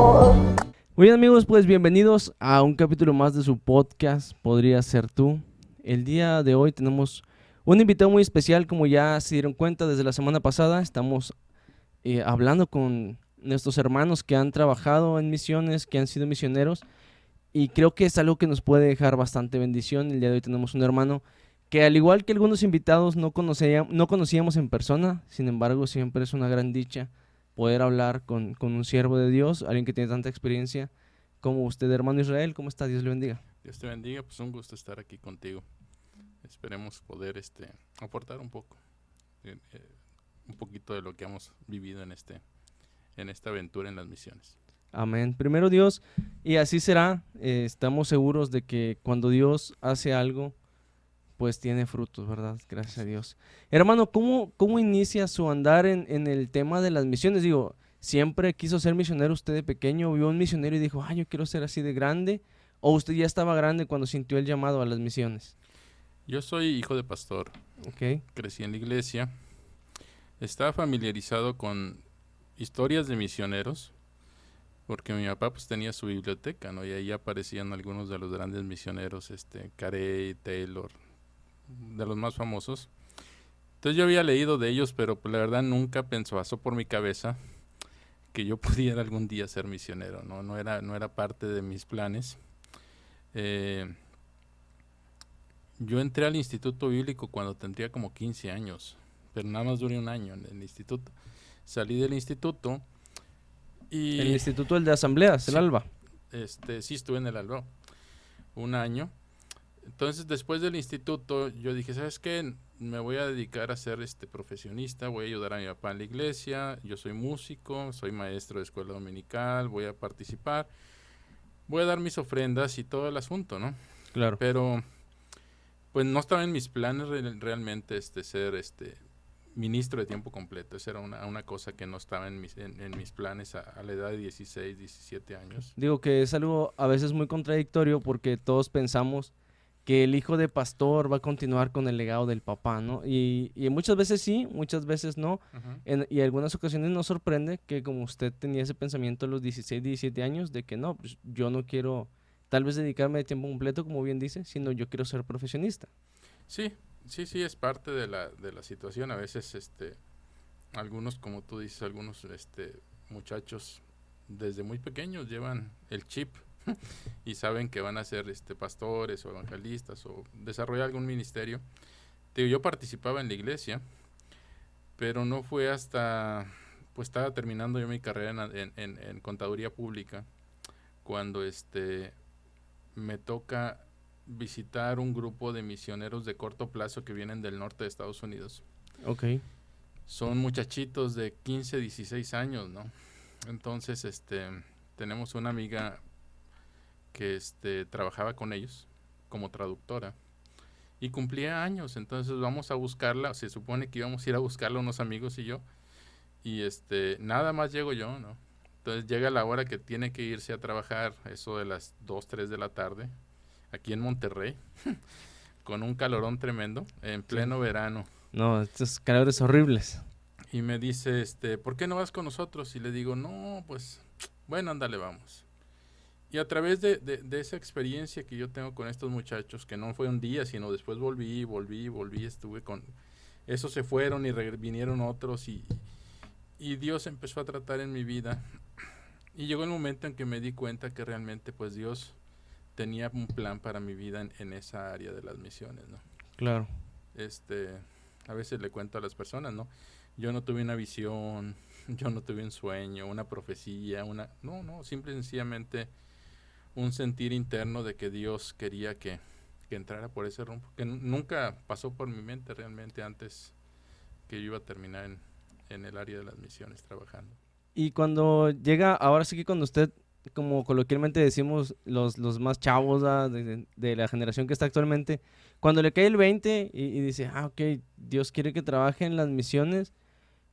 Muy bien, amigos, pues bienvenidos a un capítulo más de su podcast Podría Ser Tú. El día de hoy tenemos un invitado muy especial, como ya se dieron cuenta desde la semana pasada. Estamos hablando con nuestros hermanos que han trabajado en misiones, que han sido misioneros, y creo que es algo que nos puede dejar bastante bendición. El día de hoy tenemos un hermano que, al igual que algunos invitados, no conocíamos en persona. Sin embargo, siempre es una gran dicha poder hablar con un siervo de Dios, alguien que tiene tanta experiencia como usted, hermano Israel. ¿Cómo está? Dios le bendiga. Dios te bendiga, pues un gusto estar aquí contigo. Esperemos poder aportar un poco, un poquito de lo que hemos vivido en esta aventura en las misiones. Amén. Primero Dios, y así será. Estamos seguros de que cuando Dios hace algo, pues tiene frutos, ¿verdad? Gracias a Dios. Hermano, ¿cómo inicia su andar en el tema de las misiones? Digo, ¿siempre quiso ser misionero usted de pequeño? ¿Vio un misionero y dijo, yo quiero ser así de grande? ¿O usted ya estaba grande cuando sintió el llamado a las misiones? Yo soy hijo de pastor. Ok. Crecí en la iglesia. Estaba familiarizado con historias de misioneros, porque mi papá pues tenía su biblioteca, ¿no? Y ahí aparecían algunos de los grandes misioneros, Carey, Taylor, de los más famosos. Entonces yo había leído de ellos, pero pues, la verdad nunca pasó por mi cabeza que yo pudiera algún día ser misionero, ¿no? No era parte de mis planes. Yo entré al Instituto Bíblico cuando tendría como 15 años, pero nada más duré un año en el instituto. Salí del instituto y... El Instituto de Asambleas, el sí, ALBA. sí estuve en el ALBA un año. Entonces, después del instituto, yo dije, ¿sabes qué? Me voy a dedicar a ser profesionista, voy a ayudar a mi papá en la iglesia, yo soy músico, soy maestro de escuela dominical, voy a participar, voy a dar mis ofrendas y todo el asunto, ¿no? Claro. Pero, pues no estaba en mis planes realmente ser ministro de tiempo completo. Esa era una cosa que no estaba en mis planes a la edad de 16, 17 años. Digo que es algo a veces muy contradictorio porque todos pensamos que el hijo de pastor va a continuar con el legado del papá, ¿no? Y muchas veces sí, muchas veces no. Uh-huh. Y en algunas ocasiones nos sorprende que como usted tenía ese pensamiento a los 16, 17 años de que no, pues yo no quiero tal vez dedicarme de tiempo completo, como bien dice, sino yo quiero ser profesionista. Sí, es parte de la situación. A veces, algunos, como tú dices, algunos muchachos desde muy pequeños llevan el chip y saben que van a ser pastores o evangelistas o desarrollar algún ministerio. Yo participaba en la iglesia, pero no fue hasta, pues estaba terminando yo mi carrera en contaduría pública, cuando me toca visitar un grupo de misioneros de corto plazo que vienen del norte de Estados Unidos. Ok. Son muchachitos de 15, 16 años, ¿no? Entonces, tenemos una amiga que trabajaba con ellos como traductora y cumplía años. Entonces vamos a buscarla. Se supone que íbamos a ir a buscarla unos amigos y yo, y nada más llego yo, ¿no? Entonces llega la hora que tiene que irse a trabajar, eso de las 2, 3 de la tarde, aquí en Monterrey, con un calorón tremendo, en pleno verano. No, estos calores horribles. Y me dice, ¿por qué no vas con nosotros? Y le digo, no, pues, bueno, ándale, vamos. Y a través de esa experiencia que yo tengo con estos muchachos, que no fue un día, sino después volví, estuve con... Esos se fueron y vinieron otros y Dios empezó a tratar en mi vida. Y llegó el momento en que me di cuenta que realmente, pues, Dios tenía un plan para mi vida en esa área de las misiones, ¿no? Claro. A veces le cuento a las personas, ¿no? Yo no tuve una visión, yo no tuve un sueño, una profecía, no, simple y sencillamente un sentir interno de que Dios quería que entrara por ese rumbo, que nunca pasó por mi mente realmente antes que yo iba a terminar en el área de las misiones trabajando. Y cuando llega, ahora sí que cuando usted, como coloquialmente decimos los más chavos de la generación que está actualmente, cuando le cae el 20 y dice, ok, Dios quiere que trabaje en las misiones,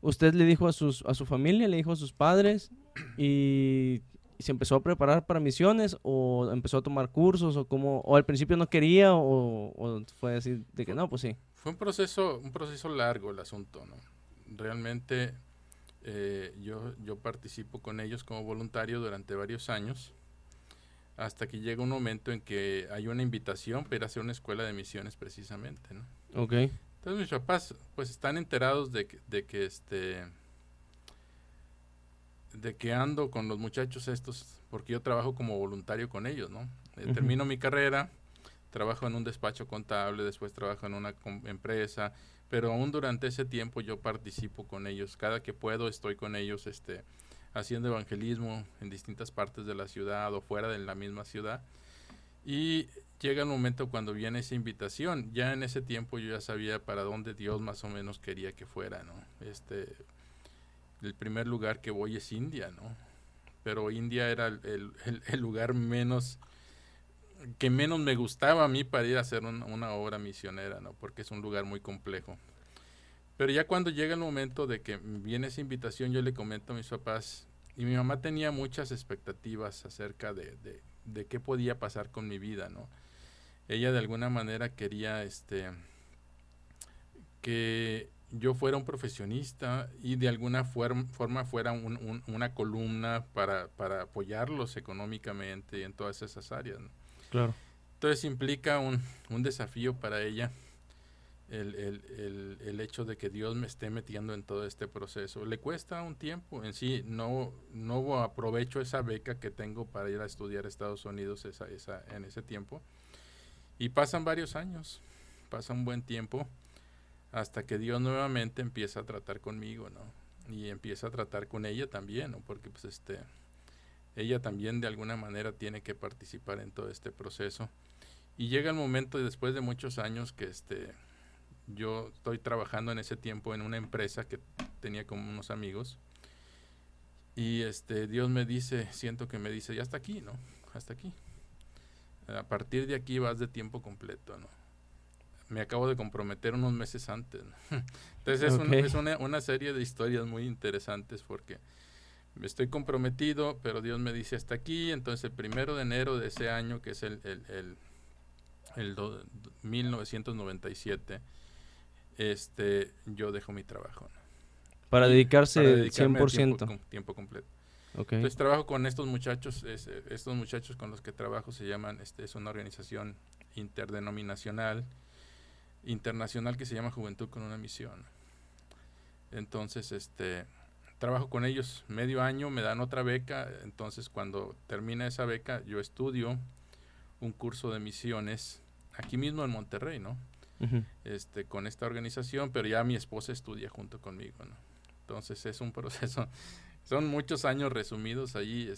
¿usted le dijo a su familia, le dijo a sus padres y se empezó a preparar para misiones o empezó a tomar cursos o al principio no quería o fue así de que no, pues sí? Fue un proceso largo el asunto, ¿no? Realmente yo participo con ellos como voluntario durante varios años, hasta que llega un momento en que hay una invitación para ir a hacer una escuela de misiones precisamente, ¿no? Ok. Entonces mis papás pues están enterados de que ando con los muchachos estos, porque yo trabajo como voluntario con ellos, ¿no? Termino mi carrera, trabajo en un despacho contable, después trabajo en una empresa, pero aún durante ese tiempo yo participo con ellos. Cada que puedo estoy con ellos haciendo evangelismo en distintas partes de la ciudad o fuera de la misma ciudad. Y llega el momento cuando viene esa invitación. Ya en ese tiempo yo ya sabía para dónde Dios más o menos quería que fuera, ¿no? El primer lugar que voy es India, ¿no? Pero India era el lugar que menos me gustaba a mí para ir a hacer una obra misionera, ¿no? Porque es un lugar muy complejo. Pero ya cuando llega el momento de que viene esa invitación, yo le comento a mis papás, y mi mamá tenía muchas expectativas acerca de qué podía pasar con mi vida, ¿no? Ella de alguna manera quería que yo fuera un profesionista y de alguna forma fuera una columna para apoyarlos económicamente en todas esas áreas, ¿no? Claro. Entonces implica un desafío para ella el hecho de que Dios me esté metiendo en todo este proceso. Le cuesta un tiempo en sí, no aprovecho esa beca que tengo para ir a estudiar a Estados Unidos en ese tiempo. Y pasan varios años, pasa un buen tiempo, hasta que Dios nuevamente empieza a tratar conmigo, ¿no? Y empieza a tratar con ella también, ¿no? Porque pues ella también de alguna manera tiene que participar en todo este proceso. Y llega el momento, después de muchos años, que yo estoy trabajando en ese tiempo en una empresa que tenía como unos amigos, y Dios me dice, siento que me dice, ya hasta aquí, ¿no? Hasta aquí. A partir de aquí vas de tiempo completo, ¿no? Me acabo de comprometer unos meses antes, ¿no? Entonces es una serie de historias muy interesantes, porque me estoy comprometido, pero Dios me dice hasta aquí. Entonces el 1 de enero de ese año, que es el 1997, yo dejo mi trabajo, ¿no? Para dedicarse para dedicarme a 100%. tiempo completo. Okay. Entonces trabajo con estos muchachos. Estos muchachos con los que trabajo se llaman, es una organización interdenominacional, internacional, que se llama Juventud con una Misión. Entonces, trabajo con ellos medio año, me dan otra beca. Entonces, cuando termina esa beca, yo estudio un curso de misiones aquí mismo en Monterrey, ¿no? Uh-huh. Con esta organización, pero ya mi esposa estudia junto conmigo, ¿no? Entonces es un proceso, son muchos años resumidos allí,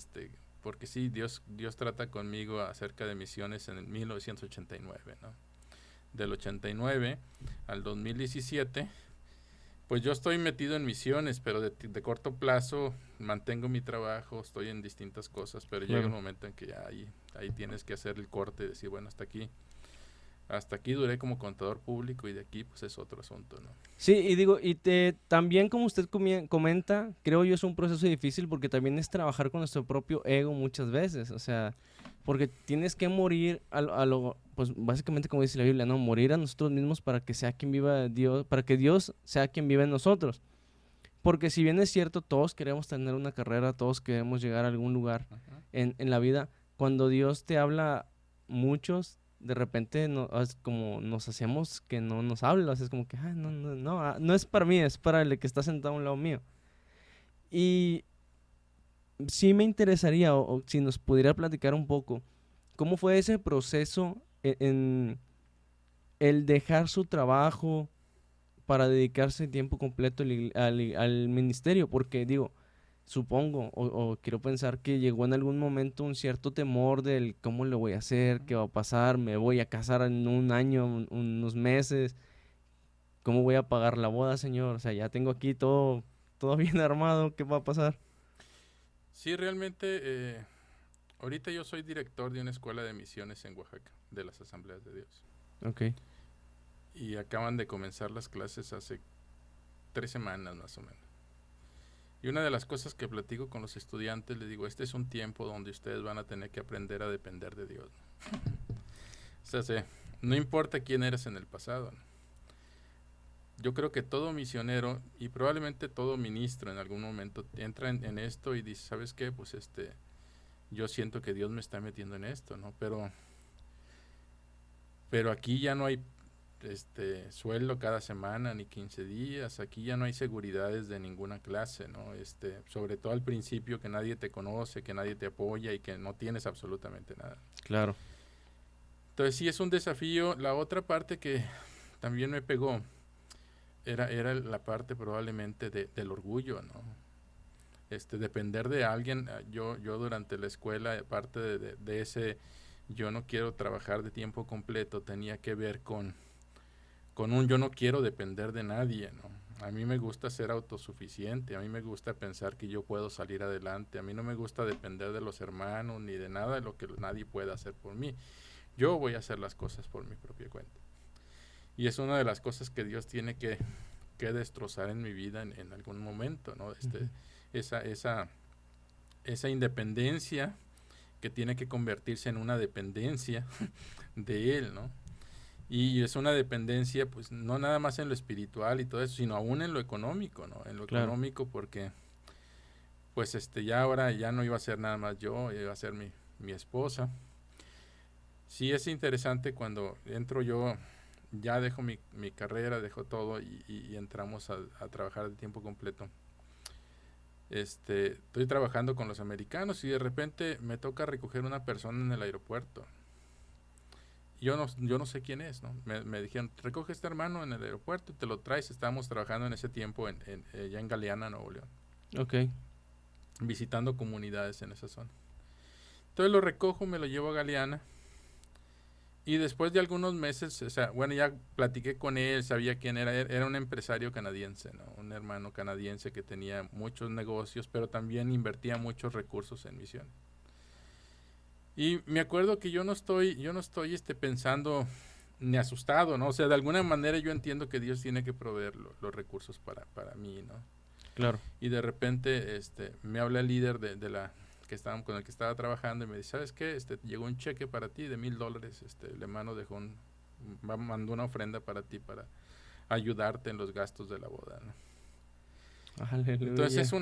porque sí, Dios trata conmigo acerca de misiones en el 1989, ¿no? Del 89 al 2017, pues yo estoy metido en misiones, pero de corto plazo, mantengo mi trabajo, estoy en distintas cosas, pero llega el momento en que ya ahí tienes que hacer el corte y decir, bueno, hasta aquí duré como contador público, y de aquí pues es otro asunto, ¿no? Sí, y digo, también como usted comenta, creo yo es un proceso difícil, porque también es trabajar con nuestro propio ego muchas veces, o sea, porque tienes que morir pues básicamente como dice la Biblia, ¿no? Morir a nosotros mismos para que sea quien viva Dios, para que Dios sea quien viva en nosotros. Porque si bien es cierto, todos queremos tener una carrera, todos queremos llegar a algún lugar en la vida, cuando Dios te habla, muchos de repente es como nos hacemos que no nos habla, o sea, es como que no es para mí, es para el que está sentado a un lado mío. Y sí me interesaría, o si nos pudiera platicar un poco, ¿cómo fue ese proceso en el dejar su trabajo para dedicarse tiempo completo al ministerio? Porque digo, supongo o quiero pensar que llegó en algún momento un cierto temor del cómo lo voy a hacer, qué va a pasar, me voy a casar en un año, unos meses, cómo voy a pagar la boda, señor, o sea, ya tengo aquí todo bien armado, ¿qué va a pasar? Sí, realmente, ahorita yo soy director de una escuela de misiones en Oaxaca, de las Asambleas de Dios. Ok. Y acaban de comenzar las clases hace 3 semanas más o menos. Y una de las cosas que platico con los estudiantes, les digo, este es un tiempo donde ustedes van a tener que aprender a depender de Dios, ¿no? O sea, no importa quién eres en el pasado, ¿no? yo creo que todo misionero y probablemente todo ministro en algún momento entra en esto y dice, ¿sabes qué? Pues yo siento que Dios me está metiendo en esto, ¿no? Pero aquí ya no hay sueldo cada semana ni 15 días, aquí ya no hay seguridades de ninguna clase, ¿no? Sobre todo al principio, que nadie te conoce, que nadie te apoya y que no tienes absolutamente nada. Claro. Entonces sí es un desafío. La otra parte que también me pegó era la parte probablemente del orgullo, ¿no? Depender de alguien. Yo durante la escuela, parte de ese yo no quiero trabajar de tiempo completo, tenía que ver con yo no quiero depender de nadie, ¿no? A mí me gusta ser autosuficiente, a mí me gusta pensar que yo puedo salir adelante, a mí no me gusta depender de los hermanos ni de nada de lo que nadie pueda hacer por mí. Yo voy a hacer las cosas por mi propia cuenta. Y es una de las cosas que Dios tiene que destrozar en mi vida en algún momento, ¿no? Esa independencia que tiene que convertirse en una dependencia de Él, ¿no? Y es una dependencia, pues, no nada más en lo espiritual y todo eso, sino aún en lo económico, ¿no? En lo económico, porque, pues, ya ahora ya no iba a ser nada más yo, iba a ser mi esposa. Sí es interesante cuando entro yo, ya dejo mi carrera, dejo todo y entramos a trabajar de tiempo completo. Estoy trabajando con los americanos y de repente me toca recoger una persona en el aeropuerto. Yo no sé quién es, ¿no? Me dijeron, recoge este hermano en el aeropuerto y te lo traes. Estábamos trabajando en ese tiempo ya en Galeana, Nuevo León. Ok. Visitando comunidades en esa zona. Entonces lo recojo, me lo llevo a Galeana. Y después de algunos meses, o sea, bueno, ya platiqué con él, sabía quién era. Era un empresario canadiense, ¿no? Un hermano canadiense que tenía muchos negocios, pero también invertía muchos recursos en misiones. Y me acuerdo que yo no estoy pensando ni asustado, ¿no? O sea, de alguna manera yo entiendo que Dios tiene que proveer los recursos para mí, ¿no? Claro. Y de repente me habla el líder con el que estaba trabajando y me dice, ¿sabes qué? Llegó un cheque para ti de $1,000. El hermano mandó una ofrenda para ti para ayudarte en los gastos de la boda, ¿no? Aleluya. Entonces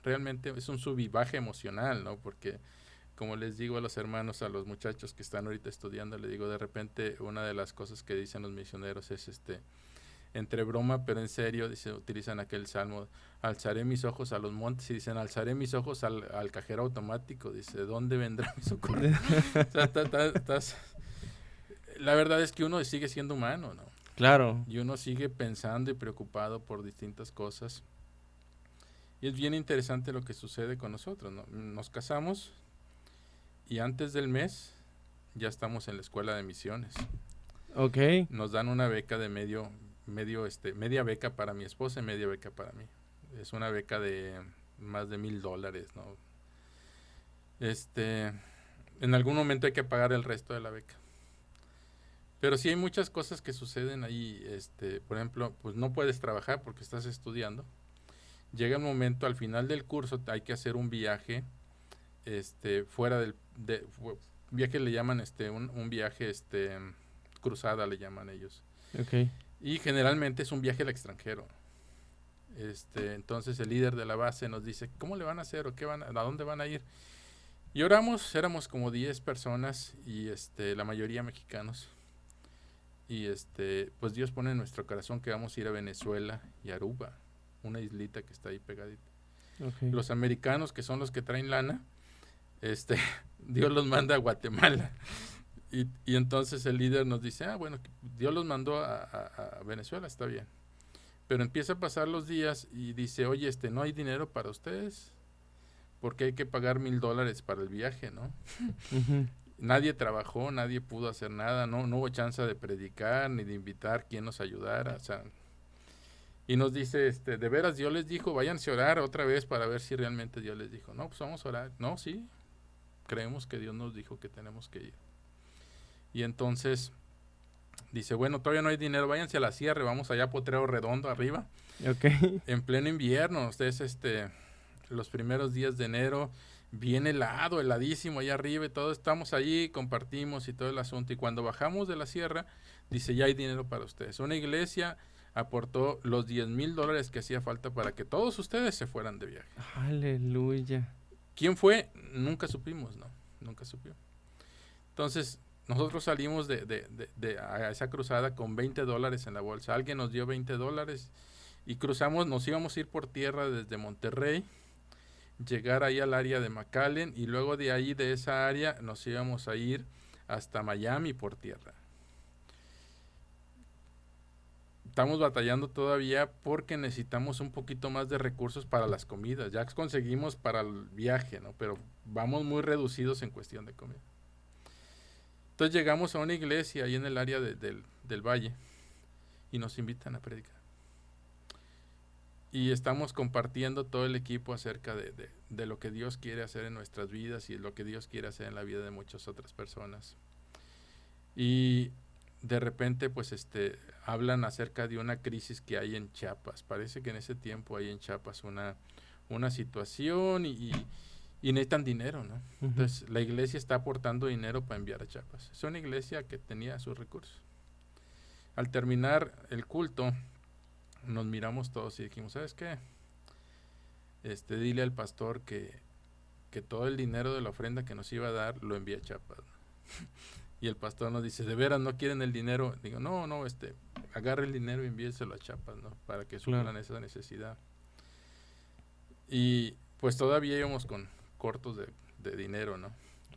realmente es un subivaje emocional, ¿no? Porque, como les digo a los hermanos, a los muchachos que están ahorita estudiando, les digo, de repente una de las cosas que dicen los misioneros es entre broma pero en serio, utilizan aquel salmo, alzaré mis ojos a los montes, y dicen, alzaré mis ojos al cajero automático, dice, ¿de dónde vendrá mi socorro? O sea, la verdad es que uno sigue siendo humano, ¿no? Claro. Y uno sigue pensando y preocupado por distintas cosas. Y es bien interesante lo que sucede con nosotros, ¿no? Nos casamos y antes del mes ya estamos en la escuela de misiones. Ok. Nos dan una beca de media beca para mi esposa y media beca para mí. Es una beca de más de $1,000, ¿no? En algún momento hay que pagar el resto de la beca. Pero sí hay muchas cosas que suceden ahí. Por ejemplo, pues no puedes trabajar porque estás estudiando. Llega el momento, al final del curso hay que hacer un viaje, fuera viaje le llaman, un viaje, cruzada le llaman ellos. Okay. Y generalmente es un viaje al extranjero. Entonces el líder de la base nos dice, ¿cómo le van a hacer o a dónde van a ir? Y éramos como 10 personas y la mayoría mexicanos. Y pues Dios pone en nuestro corazón que vamos a ir a Venezuela y Aruba, una islita que está ahí pegadita. Okay. Los americanos, que son los que traen lana, Dios los manda a Guatemala. Y entonces el líder nos dice, bueno, Dios los mandó a Venezuela, está bien. Pero empieza a pasar los días y dice, oye, no hay dinero para ustedes, porque hay que pagar $1,000 para el viaje, ¿no? Uh-huh. Nadie trabajó, nadie pudo hacer nada, no hubo chance de predicar ni de invitar quien nos ayudara, o sea. Y nos dice, de veras Dios les dijo, váyanse a orar otra vez para ver si realmente Dios les dijo. No, pues vamos a orar. No, sí, creemos que Dios nos dijo que tenemos que ir. Y entonces dice, bueno, todavía no hay dinero, váyanse a la sierra, vamos allá a Potrero Redondo arriba. Okay. En pleno invierno, ustedes los primeros días de enero bien helado, heladísimo allá arriba y todo, estamos allí, compartimos y todo el asunto, y cuando bajamos de la sierra, dice, ya hay dinero para ustedes. Una iglesia aportó los $10,000 que hacía falta para que todos ustedes se fueran de viaje. Aleluya. ¿Quién fue? Nunca supimos, ¿no? Nunca supimos. Entonces, nosotros salimos a esa cruzada con $20 en la bolsa. Alguien nos dio $20 y cruzamos, nos íbamos a ir por tierra desde Monterrey, llegar ahí al área de McAllen, y luego de ahí, de esa área, nos íbamos a ir hasta Miami por tierra. Estamos batallando todavía porque necesitamos un poquito más de recursos para las comidas. Ya conseguimos para el viaje, ¿no? Pero vamos muy reducidos en cuestión de comida. Entonces llegamos a una iglesia ahí en el área del valle y nos invitan a predicar. Y estamos compartiendo todo el equipo acerca de lo que Dios quiere hacer en nuestras vidas y lo que Dios quiere hacer en la vida de muchas otras personas. Y de repente pues hablan acerca de una crisis que hay en Chiapas. Parece que en ese tiempo hay en Chiapas una situación y necesitan dinero, ¿no? Ujú. Entonces la iglesia está aportando dinero para enviar a Chiapas. Es una iglesia que tenía sus recursos. Al terminar el culto, nos miramos todos y dijimos, ¿sabes qué? Dile al pastor que todo el dinero de la ofrenda que nos iba a dar lo envía a Chiapas, ¿no? Y el pastor nos dice, ¿de veras no quieren el dinero? Digo, no, agarre el dinero y envíeselo a Chiapas, ¿no? Para que suplan esa necesidad. Y pues todavía íbamos cortos de dinero, ¿no?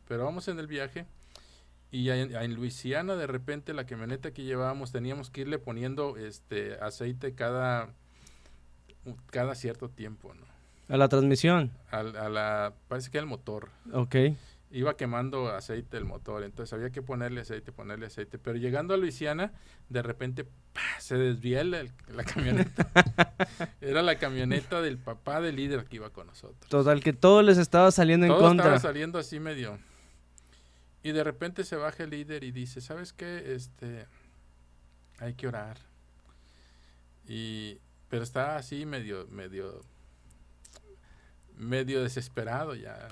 Pero vamos en el viaje y en Luisiana, de repente, la camioneta que llevábamos teníamos que irle poniendo aceite cada cierto tiempo, ¿no? A la transmisión. Parece que era el motor. Ok. Iba quemando aceite el motor, entonces había que ponerle aceite, pero llegando a Luisiana, de repente se desvía la camioneta. Era la camioneta del papá del líder que iba con nosotros. Total, que todo les estaba saliendo en Todo contra. estaba saliendo así medio. Y de repente se baja el líder y dice, ¿sabes qué? Hay que orar. Pero está así medio desesperado ya.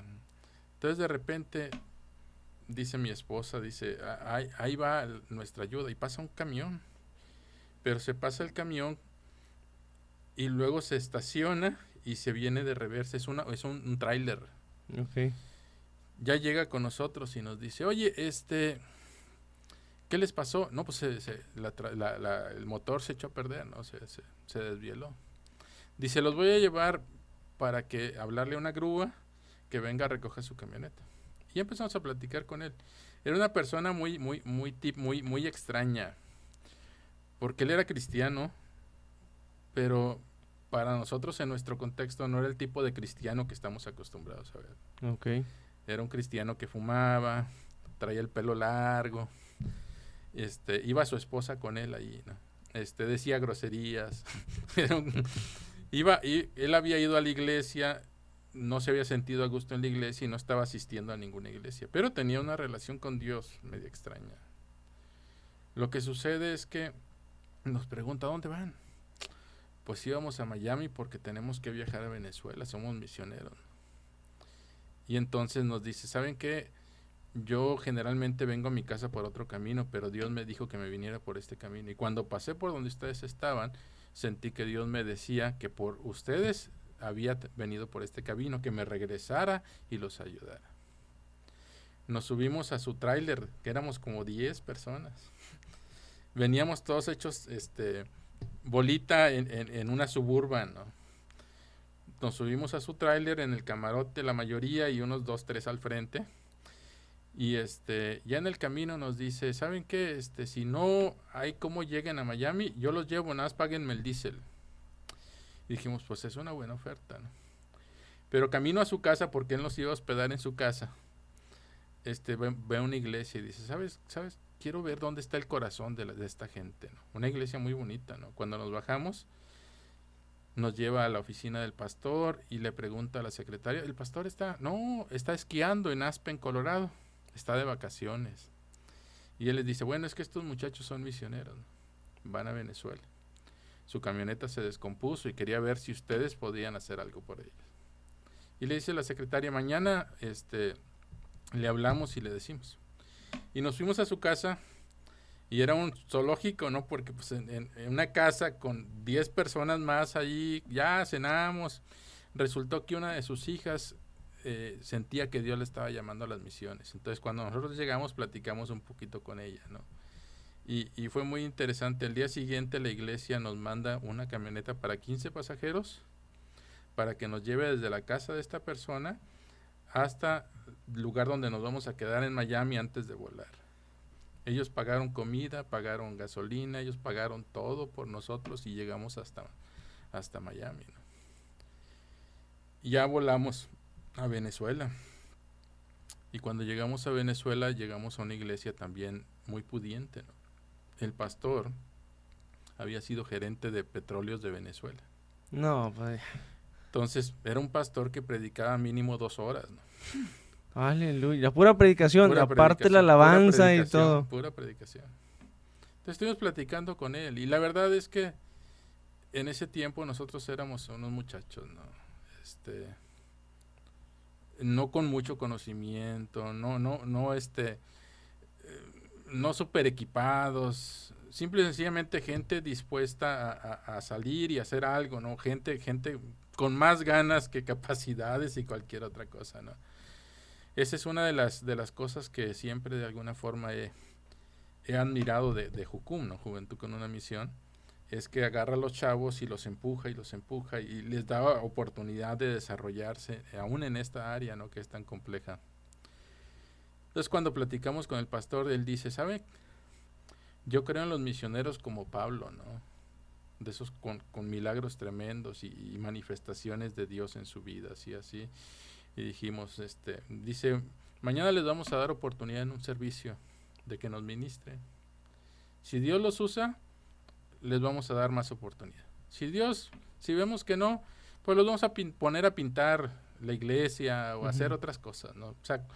Entonces de repente dice mi esposa, dice, ahí va nuestra ayuda, y pasa un camión, pero se pasa el camión y luego se estaciona y se viene de reversa, es un tráiler. Ok. Ya llega con nosotros y nos dice, oye, ¿qué les pasó? No, pues el motor se echó a perder, ¿no? Se desvieló. Dice, los voy a llevar para hablarle a una grúa que venga a recoger su camioneta. Y empezamos a platicar con él. Era una persona muy extraña, porque él era cristiano, pero para nosotros en nuestro contexto no era el tipo de cristiano que estamos acostumbrados a ver. Ok. Era un cristiano que fumaba, traía el pelo largo, iba su esposa con él ahí, ¿no? Decía groserías. Y él había ido a la iglesia, no se había sentido a gusto en la iglesia y no estaba asistiendo a ninguna iglesia, pero tenía una relación con Dios media extraña. Lo que sucede es que nos pregunta, ¿dónde van? Pues íbamos a Miami porque tenemos que viajar a Venezuela, somos misioneros. Y entonces nos dice, ¿saben qué? Yo generalmente vengo a mi casa por otro camino, pero Dios me dijo que me viniera por este camino. Y cuando pasé por donde ustedes estaban, sentí que Dios me decía que por ustedes había venido por este camino, que me regresara y los ayudara. Nos subimos a su tráiler, que éramos como 10 personas. Veníamos todos hechos bolita en una Suburban, ¿no? Nos subimos a su tráiler en el camarote, la mayoría, y unos 2, 3 al frente. Y ya en el camino nos dice, ¿saben qué? Si no hay cómo lleguen a Miami, yo los llevo, nada más páguenme el diésel. Y dijimos, pues es una buena oferta, ¿no? Pero camino a su casa, porque él nos iba a hospedar en su casa, ve una iglesia y dice, ¿sabes? Quiero ver dónde está el corazón de esta gente, ¿no? Una iglesia muy bonita, ¿no? Cuando nos bajamos, nos lleva a la oficina del pastor y le pregunta a la secretaria, ¿el pastor está esquiando en Aspen, Colorado? Está de vacaciones. Y él les dice, bueno, es que estos muchachos son misioneros, ¿no? Van a Venezuela. Su camioneta se descompuso y quería ver si ustedes podían hacer algo por ellos. Y le dice la secretaria, mañana le hablamos y le decimos. Y nos fuimos a su casa y era un zoológico, ¿no? Porque pues en una casa con 10 personas más ahí, ya cenamos. Resultó que una de sus hijas sentía que Dios le estaba llamando a las misiones. Entonces cuando nosotros llegamos platicamos un poquito con ella, ¿no? Y fue muy interesante. El día siguiente la iglesia nos manda una camioneta para 15 pasajeros para que nos lleve desde la casa de esta persona hasta el lugar donde nos vamos a quedar en Miami antes de volar. Ellos pagaron comida, pagaron gasolina, ellos pagaron todo por nosotros y llegamos hasta Miami, ¿no? Y ya volamos a Venezuela. Y cuando llegamos a Venezuela, llegamos a una iglesia también muy pudiente, ¿no? El pastor había sido gerente de Petróleos de Venezuela. No, pues. Entonces, era un pastor que predicaba mínimo 2 horas, ¿no? Aleluya, pura predicación, Pura aparte predicación, la alabanza pura y todo. Pura predicación. Entonces estuvimos platicando con él y la verdad es que en ese tiempo nosotros éramos unos muchachos, ¿no? No con mucho conocimiento, no super equipados, simple y sencillamente gente dispuesta a salir y hacer algo, ¿no? Gente con más ganas que capacidades y cualquier otra cosa, ¿no? Esa es una de las cosas que siempre de alguna forma he admirado de Jucum, ¿no? Juventud con una Misión, es que agarra a los chavos y los empuja y les da oportunidad de desarrollarse aún en esta área, ¿no? Que es tan compleja. Entonces cuando platicamos con el pastor, él dice, ¿sabe? Yo creo en los misioneros como Pablo, ¿no? De esos con milagros tremendos y manifestaciones de Dios en su vida, así. Y dijimos, dice, mañana les vamos a dar oportunidad en un servicio de que nos ministren. Si Dios los usa, les vamos a dar más oportunidad. Si vemos que no, pues los vamos a poner a pintar la iglesia o hacer otras cosas, ¿no? O sea,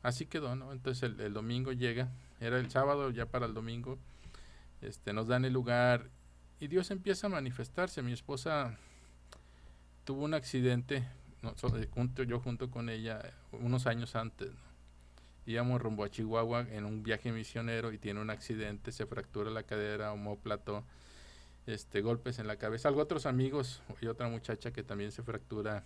así quedó, ¿no? Entonces el domingo llega, era el sábado, ya para el domingo, nos dan el lugar y Dios empieza a manifestarse. Mi esposa tuvo un accidente, yo junto con ella, unos años antes, ¿no? Íbamos rumbo a Chihuahua en un viaje misionero y tiene un accidente, se fractura la cadera, omóplato, golpes en la cabeza. Algo otros amigos y otra muchacha que también se fractura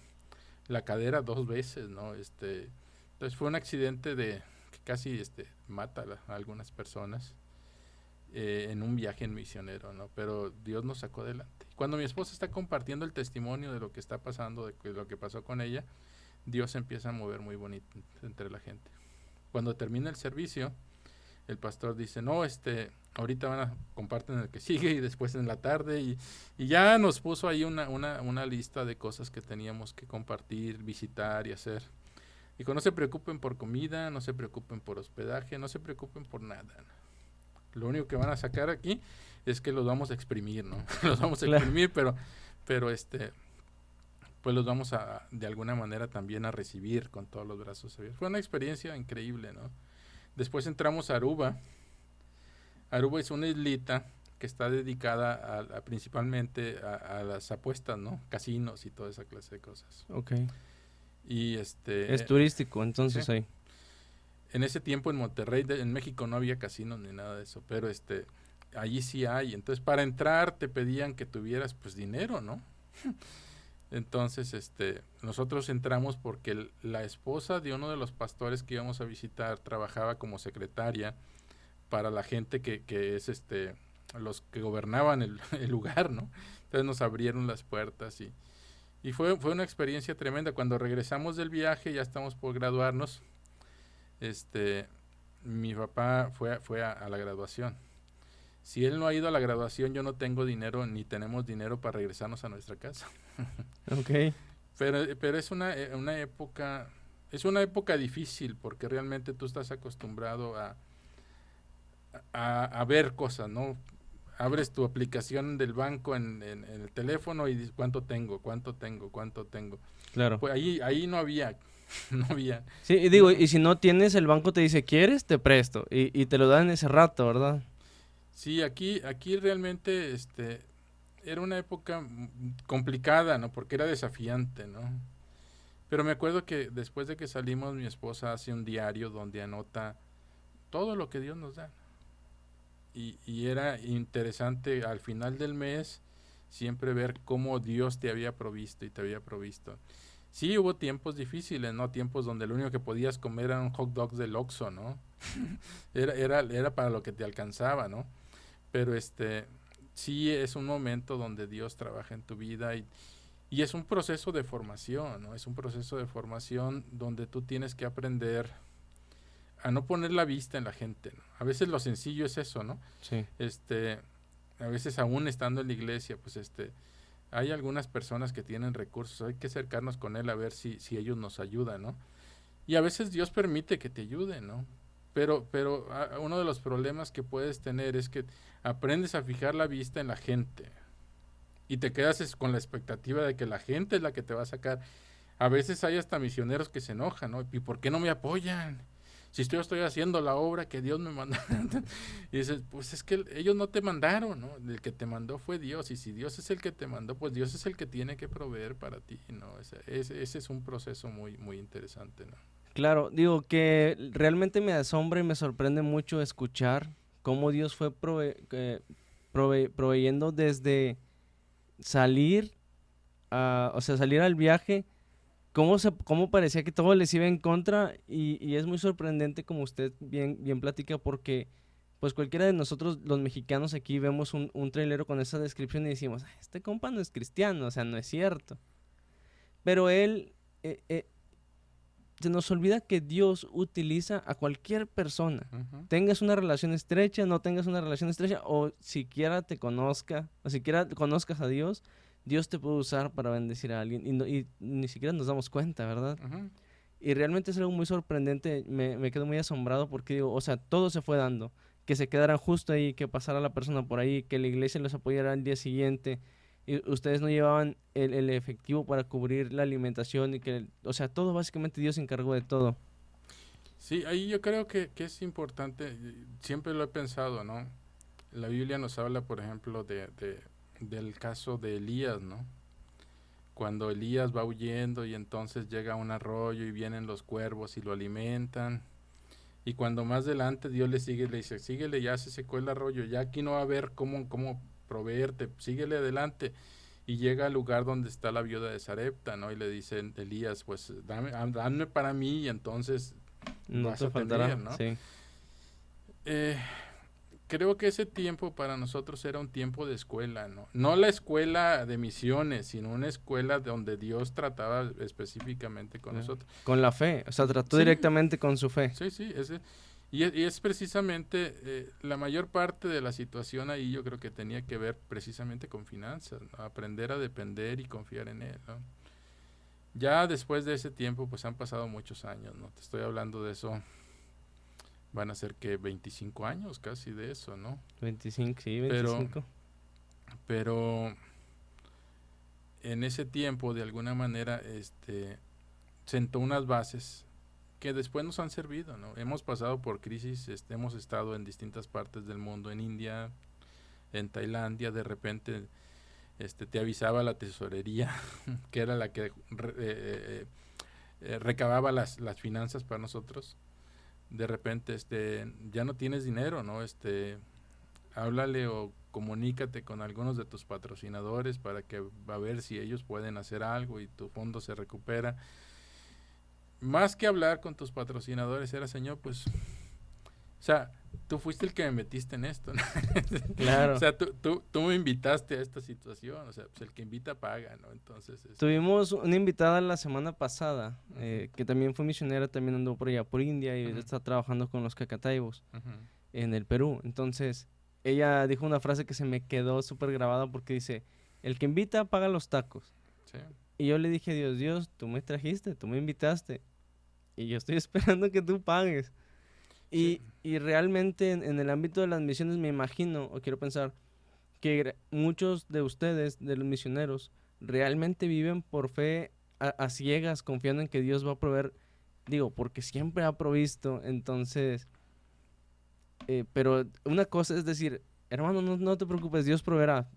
la cadera 2 veces, ¿no? Entonces fue un accidente que casi mata a algunas personas en un viaje misionero, ¿no? Pero Dios nos sacó adelante. Cuando mi esposa está compartiendo el testimonio de lo que está pasando, de lo que pasó con ella, Dios empieza a mover muy bonito entre la gente. Cuando termina el servicio, el pastor dice, no, ahorita comparten el que sigue y después en la tarde y ya nos puso ahí una lista de cosas que teníamos que compartir, visitar y hacer. Dijo, no se preocupen por comida, no se preocupen por hospedaje, no se preocupen por nada, ¿no? Lo único que van a sacar aquí es que los vamos a exprimir, ¿no? Los vamos a exprimir, pero pues los vamos de alguna manera también a recibir con todos los brazos abiertos. Fue una experiencia increíble, ¿no? Después entramos a Aruba. Aruba es una islita que está dedicada principalmente a las apuestas, ¿no? Casinos y toda esa clase de cosas. Okay. Y es turístico, entonces ¿sí? Ahí. En ese tiempo en Monterrey, en México no había casinos ni nada de eso, pero allí sí hay. Entonces para entrar te pedían que tuvieras pues dinero, ¿no? Entonces nosotros entramos porque la esposa de uno de los pastores que íbamos a visitar trabajaba como secretaria para la gente que es los que gobernaban el lugar, ¿no? Entonces nos abrieron las puertas y fue una experiencia tremenda. Cuando regresamos del viaje, ya estamos por graduarnos, mi papá fue a la graduación. Si él no ha ido a la graduación, yo no tengo dinero, ni tenemos dinero para regresarnos a nuestra casa. Okay. Pero es una época difícil, porque realmente tú estás acostumbrado a ver cosas, ¿no? Abres tu aplicación del banco en el teléfono y dices, ¿cuánto tengo? Claro. Pues ahí no había. Sí, y digo, y si no tienes, el banco te dice, ¿quieres? Te presto. Y te lo dan en ese rato, ¿verdad? Sí, aquí realmente era una época complicada, ¿no? Porque era desafiante, ¿no? Pero me acuerdo que después de que salimos, mi esposa hace un diario donde anota todo lo que Dios nos da. Y era interesante al final del mes siempre ver cómo Dios te había provisto y te había provisto. Sí, hubo tiempos difíciles, ¿no? Tiempos donde lo único que podías comer eran hot dogs del Oxxo, ¿no? Era para lo que te alcanzaba, ¿no? Pero sí es un momento donde Dios trabaja en tu vida y es un proceso de formación, ¿no? Es un proceso de formación donde tú tienes que aprender a no poner la vista en la gente, ¿no? A veces lo sencillo es eso, ¿no? Sí. A veces aún estando en la iglesia, pues hay algunas personas que tienen recursos, hay que acercarnos con él a ver si ellos nos ayudan, ¿no? Y a veces Dios permite que te ayuden, ¿no? Pero uno de los problemas que puedes tener es que aprendes a fijar la vista en la gente y te quedas con la expectativa de que la gente es la que te va a sacar. A veces hay hasta misioneros que se enojan, ¿no? ¿Y por qué no me apoyan? Si yo estoy haciendo la obra que Dios me mandó. Y dices, pues es que ellos no te mandaron, ¿no? El que te mandó fue Dios. Y si Dios es el que te mandó, pues Dios es el que tiene que proveer para ti, ¿no? Ese es un proceso muy, muy interesante, ¿no? Claro, digo que realmente me asombra y me sorprende mucho escuchar cómo Dios fue proveyendo desde salir, o sea, salir al viaje, cómo parecía que todo les iba en contra y es muy sorprendente como usted bien platica porque pues cualquiera de nosotros los mexicanos aquí vemos un trailero con esa descripción y decimos, "Ay, este compa no es cristiano, o sea, no es cierto". Pero él, se nos olvida que Dios utiliza a cualquier persona. Ujú. Tengas una relación estrecha, no tengas una relación estrecha, o siquiera te conozca, o siquiera conozcas a Dios, Dios te puede usar para bendecir a alguien. Y ni siquiera nos damos cuenta, ¿verdad? Ujú. Y realmente es algo muy sorprendente. Me quedo muy asombrado porque digo, o sea, todo se fue dando. Que se quedaran justo ahí, que pasara la persona por ahí, que la iglesia los apoyara al día siguiente. Y ustedes no llevaban el efectivo para cubrir la alimentación y que, o sea, todo básicamente Dios se encargó de todo. Sí, ahí yo creo que es importante, siempre lo he pensado, ¿no? La Biblia nos habla, por ejemplo, del caso de Elías, ¿no? Cuando Elías va huyendo y entonces llega a un arroyo y vienen los cuervos y lo alimentan. Y cuando más adelante Dios le sigue, le dice, síguele, ya se secó el arroyo, ya aquí no va a haber cómo proveerte, síguele adelante. Y llega al lugar donde está la viuda de Sarepta, ¿no? Y le dice Elías, pues dame para mí y entonces No vas te a faltará, tener, ¿no? sí. Eh, Creo que ese tiempo para nosotros era un tiempo de escuela, ¿no? No la escuela de misiones, sino una escuela donde Dios trataba específicamente con nosotros. Con la fe, o sea, trató Sí, directamente con su fe. sí, sí, y es precisamente la mayor parte de la situación ahí yo creo que tenía que ver precisamente con finanzas, ¿no? Aprender a depender y confiar en Él, ¿no? Ya después de ese tiempo pues han pasado muchos años, ¿no? Te estoy hablando de eso, van a ser que 25 años casi de eso, ¿no? 25, sí, Pero, 25. pero en ese tiempo de alguna manera sentó unas bases que después nos han servido, ¿no? Hemos pasado por crisis, hemos estado en distintas partes del mundo, en India, en Tailandia, de repente te avisaba la tesorería, que era la que recababa las finanzas para nosotros. De repente ya no tienes dinero, ¿no? Háblale o comunícate con algunos de tus patrocinadores para que a ver si ellos pueden hacer algo y tu fondo se recupera. Más que hablar con tus patrocinadores era, Señor, pues, o sea, tú fuiste el que me metiste en esto, ¿no? O Claro. sea, tú me invitaste a esta situación, o sea, pues el que invita paga, ¿no? Entonces, Tuvimos una invitada la semana pasada, uh-huh, que también fue misionera, también andó por allá por India y uh-huh, está trabajando con los cacataibos uh-huh, en el Perú. Entonces, ella dijo una frase que se me quedó súper grabada porque dice, el que invita paga los tacos. sí. Y yo le dije, Dios, tú me trajiste, tú me invitaste y yo estoy esperando que tú pagues. Sí. Y realmente en el ámbito de las misiones me imagino, o quiero pensar, que muchos de ustedes, de los misioneros, realmente viven por fe a ciegas, confiando en que Dios va a proveer, digo, porque siempre ha provisto, entonces, pero una cosa es decir, hermano, no te preocupes, Dios proveerá.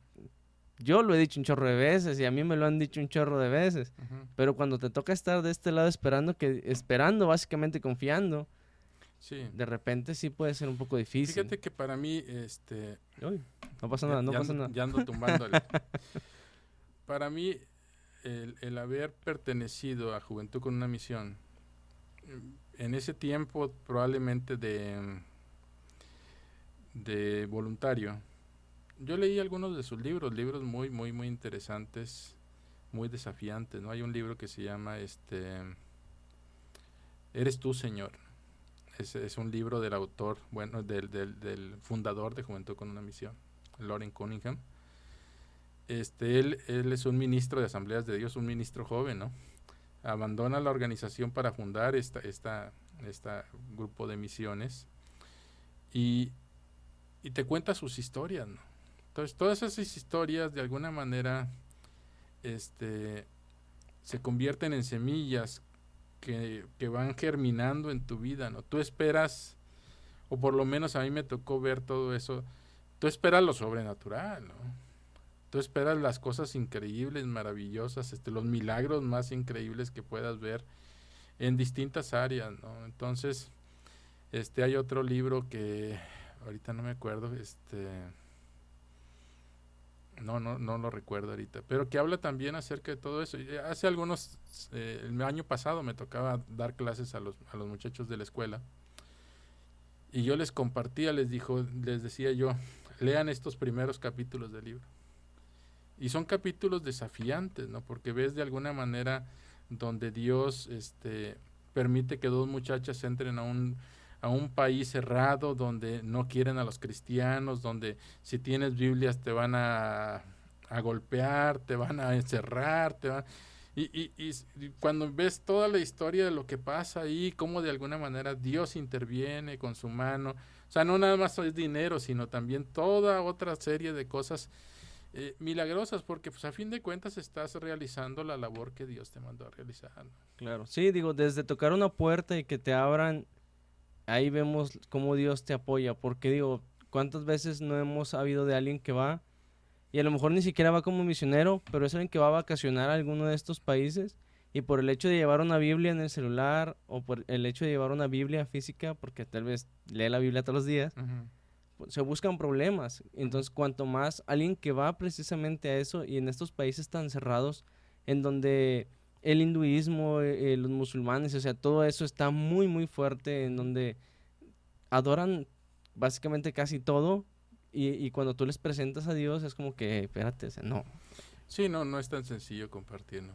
yo lo he dicho un chorro de veces y a mí me lo han dicho un chorro de veces. Pero cuando te toca estar de este lado esperando, básicamente confiando, Sí. de repente sí puede ser un poco difícil. Fíjate que para mí, Uy, no pasa nada, no pasa nada. Ya ando tumbando. Para mí, el haber pertenecido a Juventud con una Misión, en ese tiempo probablemente de voluntario, yo leí algunos de sus libros muy, muy, muy interesantes, muy desafiantes, ¿no? Hay un libro que se llama Eres tú, Señor. Es un libro del autor, bueno, del fundador de Juventud con una Misión, Loren Cunningham. Él es un ministro de Asambleas de Dios, un ministro joven, ¿no? Abandona la organización para fundar esta grupo de misiones y te cuenta sus historias, ¿no? Entonces, todas esas historias de alguna manera se convierten en semillas que van germinando en tu vida, ¿no? Tú esperas, o por lo menos a mí me tocó ver todo eso, tú esperas lo sobrenatural, ¿no? Tú esperas las cosas increíbles, maravillosas, los milagros más increíbles que puedas ver en distintas áreas, ¿no? Entonces, hay otro libro que ahorita no me acuerdo, no lo recuerdo ahorita, pero que habla también acerca de todo eso. Hace el año pasado me tocaba dar clases a los muchachos de la escuela y yo les compartía, les decía yo, lean estos primeros capítulos del libro. Y son capítulos desafiantes, ¿no? Porque ves de alguna manera donde Dios permite que dos muchachas entren a un país cerrado, donde no quieren a los cristianos, donde si tienes Biblias te van a golpear, te van a encerrar, y cuando ves toda la historia de lo que pasa ahí, cómo de alguna manera Dios interviene con su mano, o sea, no nada más es dinero, sino también toda otra serie de cosas milagrosas, porque pues a fin de cuentas estás realizando la labor que Dios te mandó a realizar, ¿no? Claro, sí, digo, desde tocar una puerta y que te abran, ahí vemos cómo Dios te apoya, porque digo, ¿cuántas veces no hemos sabido de alguien que va, y a lo mejor ni siquiera va como misionero, pero es alguien que va a vacacionar a alguno de estos países, y por el hecho de llevar una Biblia en el celular, o por el hecho de llevar una Biblia física, porque tal vez lee la Biblia todos los días, se buscan problemas. Entonces, cuanto más alguien que va precisamente a eso, y en estos países tan cerrados, en donde el hinduismo, los musulmanes, o sea, todo eso está muy, muy fuerte, en donde adoran básicamente casi todo, y cuando tú les presentas a Dios es como que, espérate, o sea, no. Sí, no es tan sencillo compartir, ¿no?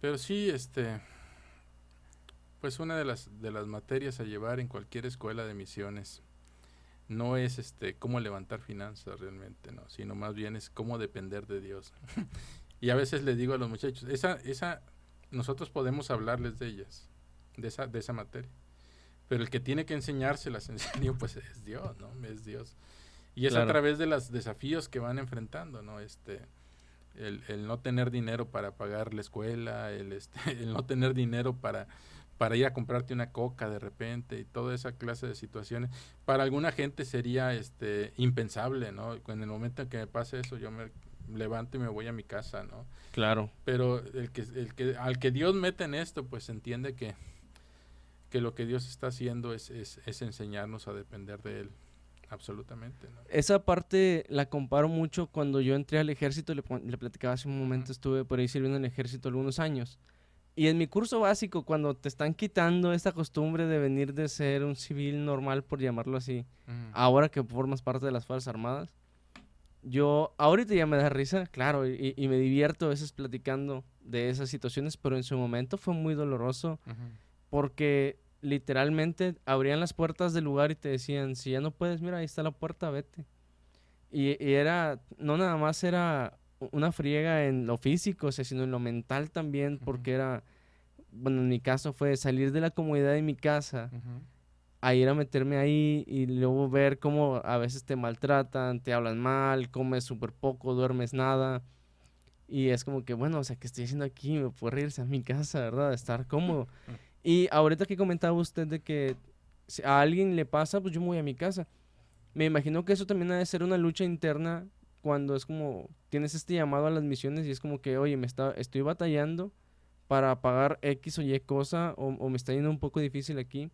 Pero sí, pues una de las materias a llevar en cualquier escuela de misiones no es cómo levantar finanzas realmente, no, sino más bien es cómo depender de Dios. Y a veces les digo a los muchachos, esa nosotros podemos hablarles de ellas, de esa materia, pero el que tiene que enseñárselas en serio pues es Dios, ¿no? Es Dios. Y es Claro. A través de los desafíos que van enfrentando, ¿no? El no tener dinero para pagar la escuela, el no tener dinero para ir a comprarte una coca de repente, y toda esa clase de situaciones. Para alguna gente sería impensable, ¿no? En el momento en que me pase eso, yo me levanto y me voy a mi casa, ¿no? Claro. Pero al que Dios mete en esto, pues entiende que lo que Dios está haciendo es enseñarnos a depender de Él. Absolutamente, ¿no? Esa parte la comparo mucho cuando yo entré al ejército, le platicaba hace un momento, estuve por ahí sirviendo en el ejército algunos años. Y en mi curso básico, cuando te están quitando esta costumbre de venir de ser un civil normal, por llamarlo así, ahora que formas parte de las Fuerzas Armadas, yo ahorita ya me da risa, claro, y me divierto a veces platicando de esas situaciones, pero en su momento fue muy doloroso, porque literalmente abrían las puertas del lugar y te decían, si ya no puedes, mira, ahí está la puerta, vete. Y era, no nada más era una friega en lo físico, o sea, sino en lo mental también, porque era, bueno, en mi caso fue salir de la comodidad de mi casa, a ir a meterme ahí y luego ver cómo a veces te maltratan, te hablan mal, comes súper poco, duermes nada. Y es como que, bueno, o sea, ¿qué estoy haciendo aquí? Me puedo irse a mi casa, ¿verdad? Estar cómodo. Y ahorita que comentaba usted de que si a alguien le pasa, pues yo me voy a mi casa. Me imagino que eso también ha de ser una lucha interna cuando es como, tienes este llamado a las misiones y es como que, oye, estoy batallando para pagar X o Y cosa, o me está yendo un poco difícil aquí.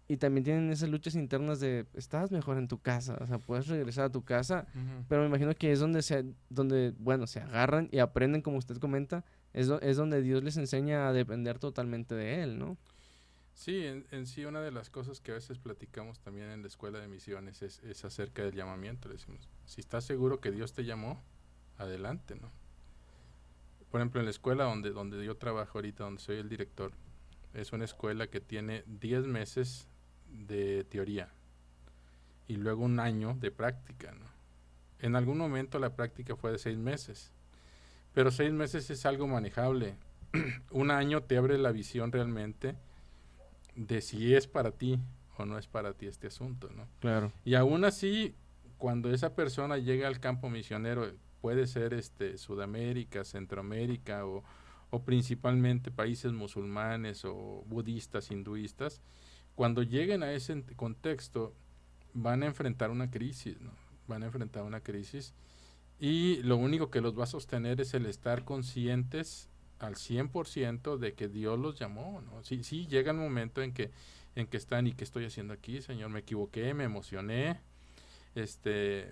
Y también tienen esas luchas internas de, estás mejor en tu casa, o sea, puedes regresar a tu casa, Ujú. pero me imagino que es donde, bueno, se agarran y aprenden, como usted comenta, es donde Dios les enseña a depender totalmente de Él, ¿no? Sí, en sí una de las cosas que a veces platicamos también en la escuela de misiones es acerca del llamamiento. Le decimos, si estás seguro que Dios te llamó, adelante, ¿no? Por ejemplo, en la escuela donde yo trabajo ahorita, donde soy el director, es una escuela que tiene 10 meses de teoría y luego un año de práctica, ¿no? En algún momento la práctica fue de 6 meses, pero 6 meses es algo manejable. Un año te abre la visión realmente de si es para ti o no es para ti este asunto, ¿no? Claro. Y aún así, cuando esa persona llega al campo misionero, puede ser Sudamérica, Centroamérica o principalmente países musulmanes o budistas, hinduistas, cuando lleguen a ese contexto van a enfrentar una crisis, ¿no? Van a enfrentar una crisis y lo único que los va a sostener es el estar conscientes al 100% de que Dios los llamó, ¿no? Sí, sí, llega el momento en que están, ¿y qué estoy haciendo aquí, Señor? Me equivoqué, me emocioné,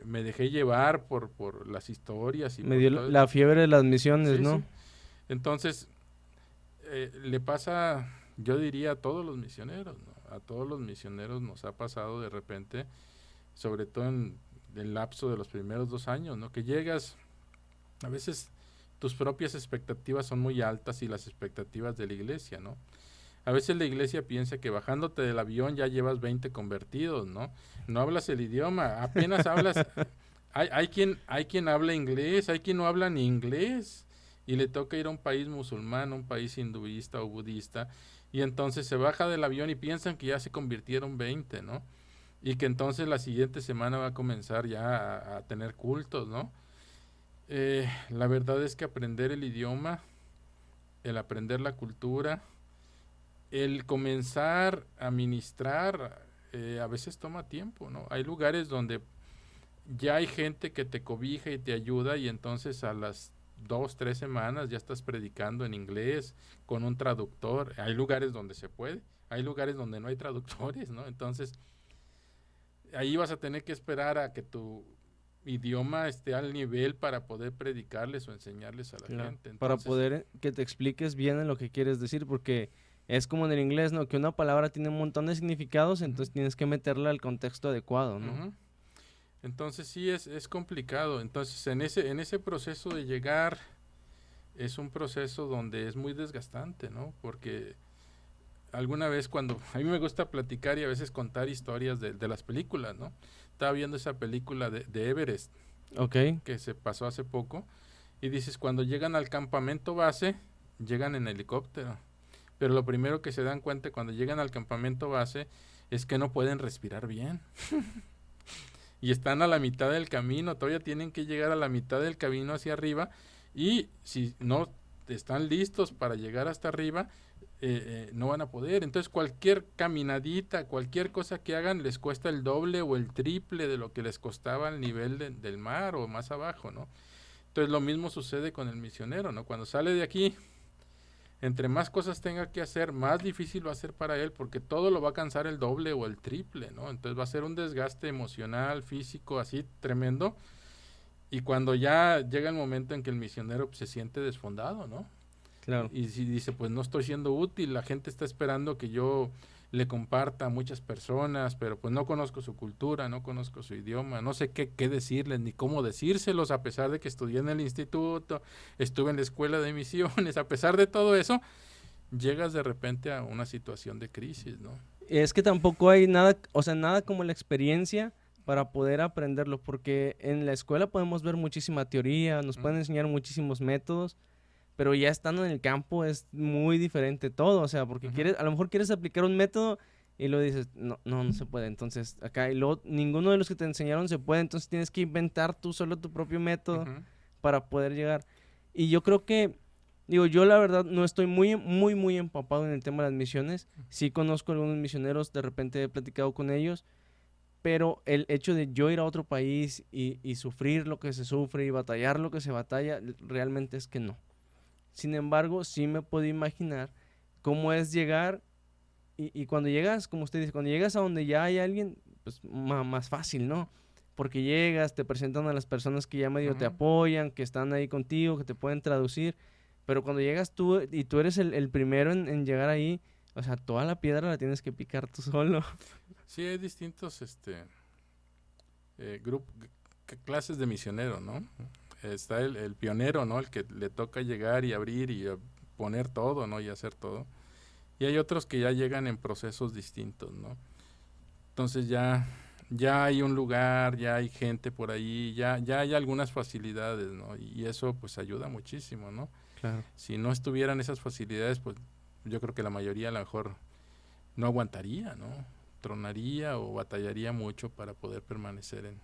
me dejé llevar por las historias y Me por dio todo. la fiebre de las misiones, Sí, ¿no? sí. Entonces, le pasa, yo diría, a todos los misioneros, ¿no? A todos los misioneros nos ha pasado de repente, sobre todo en el lapso de los primeros 2 años, ¿no? Que llegas, a veces tus propias expectativas son muy altas y las expectativas de la iglesia, ¿no? A veces la iglesia piensa que bajándote del avión ya llevas 20 convertidos, ¿no? No hablas el idioma, apenas hablas. Hay quien habla inglés, hay quien no habla ni inglés y le toca ir a un país musulmán, un país hinduista o budista y entonces se baja del avión y piensan que ya se convirtieron 20, ¿no? Y que entonces la siguiente semana va a comenzar ya a tener cultos, ¿no? La verdad es que aprender el idioma, el aprender la cultura, el comenzar a ministrar, a veces toma tiempo, ¿no? Hay lugares donde ya hay gente que te cobija y te ayuda y entonces a las 2, 3 semanas ya estás predicando en inglés con un traductor. Hay lugares donde se puede, hay lugares donde no hay traductores, ¿no? Entonces ahí vas a tener que esperar a que tu idioma esté al nivel para poder predicarles o enseñarles a la Claro. gente. Para Entonces, poder que te expliques bien en lo que quieres decir, porque es como en el inglés, ¿no? Que una palabra tiene un montón de significados, entonces ujú, tienes que meterla al contexto adecuado, ¿no? ujú. Entonces sí es complicado. Entonces en ese proceso de llegar es un proceso donde es muy desgastante, ¿no? Porque alguna vez cuando a mí me gusta platicar y a veces contar historias de las películas, ¿no? Estaba viendo esa película de Everest Ok. que se pasó hace poco y dices, cuando llegan al campamento base, llegan en helicóptero. Pero lo primero que se dan cuenta cuando llegan al campamento base es que no pueden respirar bien. Y están a la mitad del camino, todavía tienen que llegar a la mitad del camino hacia arriba y si no están listos para llegar hasta arriba, no van a poder. Entonces cualquier caminadita, cualquier cosa que hagan les cuesta el doble o el triple de lo que les costaba al nivel del mar o más abajo, ¿no? Entonces lo mismo sucede con el misionero, ¿no? Cuando sale de aquí, entre más cosas tenga que hacer, más difícil va a ser para él, porque todo lo va a cansar el doble o el triple, ¿no? Entonces va a ser un desgaste emocional, físico, así tremendo. Y cuando ya llega el momento en que el misionero pues, se siente desfondado, ¿no? Claro. Y si dice, pues no estoy siendo útil, la gente está esperando que yo le comparta a muchas personas, pero pues no conozco su cultura, no conozco su idioma, no sé qué decirles ni cómo decírselos, a pesar de que estudié en el instituto, estuve en la escuela de misiones, a pesar de todo eso, llegas de repente a una situación de crisis, ¿no? Es que tampoco hay nada, o sea, nada como la experiencia para poder aprenderlo, porque en la escuela podemos ver muchísima teoría, nos pueden enseñar muchísimos métodos, pero ya estando en el campo es muy diferente todo, o sea, porque Ujú. a lo mejor quieres aplicar un método y lo dices, no se puede, entonces acá, y luego ninguno de los que te enseñaron se puede, entonces tienes que inventar tú solo tu propio método Ujú. para poder llegar. Y yo creo que, digo, yo la verdad no estoy muy empapado en el tema de las misiones, sí conozco algunos misioneros, de repente he platicado con ellos, pero el hecho de yo ir a otro país y sufrir lo que se sufre y batallar lo que se batalla, realmente es que no. Sin embargo, sí me puedo imaginar cómo es llegar y cuando llegas, como usted dice, cuando llegas a donde ya hay alguien, pues más fácil, ¿no? Porque llegas, te presentan a las personas que ya medio te Ujú. apoyan, que están ahí contigo, que te pueden traducir, pero cuando llegas tú y tú eres el primero en llegar ahí, o sea, toda la piedra la tienes que picar tú solo. Sí, hay distintos clases de misionero, ¿no? Está el pionero, ¿no? El que le toca llegar y abrir y poner todo, ¿no? Y hacer todo. Y hay otros que ya llegan en procesos distintos, ¿no? Entonces ya hay un lugar, ya hay gente por ahí, ya hay algunas facilidades, ¿no? Y eso pues ayuda muchísimo, ¿no? Claro. Si no estuvieran esas facilidades, pues yo creo que la mayoría a lo mejor no aguantaría, ¿no? Tronaría o batallaría mucho para poder permanecer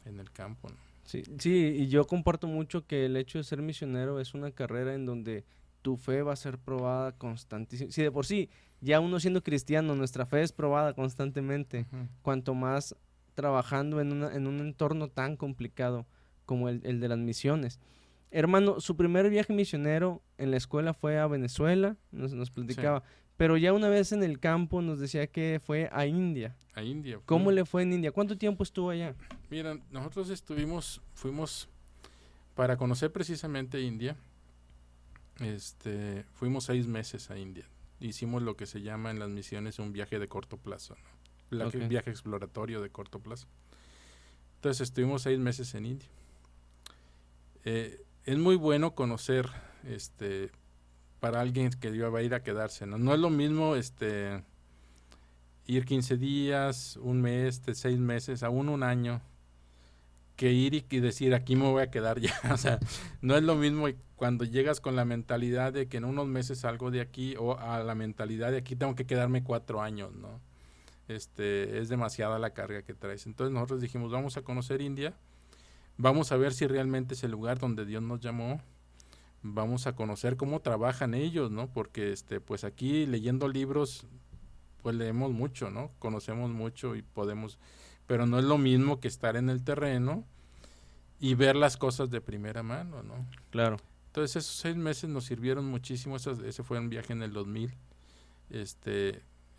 en el campo, ¿no? Sí, sí, y yo comparto mucho que el hecho de ser misionero es una carrera en donde tu fe va a ser probada constantemente. Si de por sí, ya uno siendo cristiano, nuestra fe es probada constantemente, Ujú. cuanto más trabajando en un entorno tan complicado como el de las misiones. Hermano, su primer viaje misionero en la escuela fue a Venezuela, nos Sí, platicaba, pero ya una vez en el campo nos decía que fue a India. a India. ¿Cómo le fue en India? ¿Cuánto tiempo estuvo allá? Mira, nosotros fuimos para conocer precisamente India. Fuimos 6 meses a India. Hicimos lo que se llama en las misiones un viaje de corto plazo, ¿no? Ok. Viaje exploratorio de corto plazo. Entonces estuvimos 6 meses en India. Es muy bueno conocer, para alguien que va a ir a quedarse, ¿no? No es lo mismo, ir 15 días, un mes, 6 meses, aún un año, que ir y decir aquí me voy a quedar ya. O sea, no es lo mismo cuando llegas con la mentalidad de que en unos meses salgo de aquí o a la mentalidad de aquí tengo que quedarme 4 años, ¿no? Es demasiada la carga que traes. Entonces nosotros dijimos, vamos a conocer India, vamos a ver si realmente es el lugar donde Dios nos llamó, vamos a conocer cómo trabajan ellos, ¿no? Porque pues aquí leyendo libros pues leemos mucho, ¿no? Conocemos mucho y podemos, pero no es lo mismo que estar en el terreno y ver las cosas de primera mano, ¿no? Claro. Entonces esos 6 meses nos sirvieron muchísimo. Ese fue un viaje en el 2000.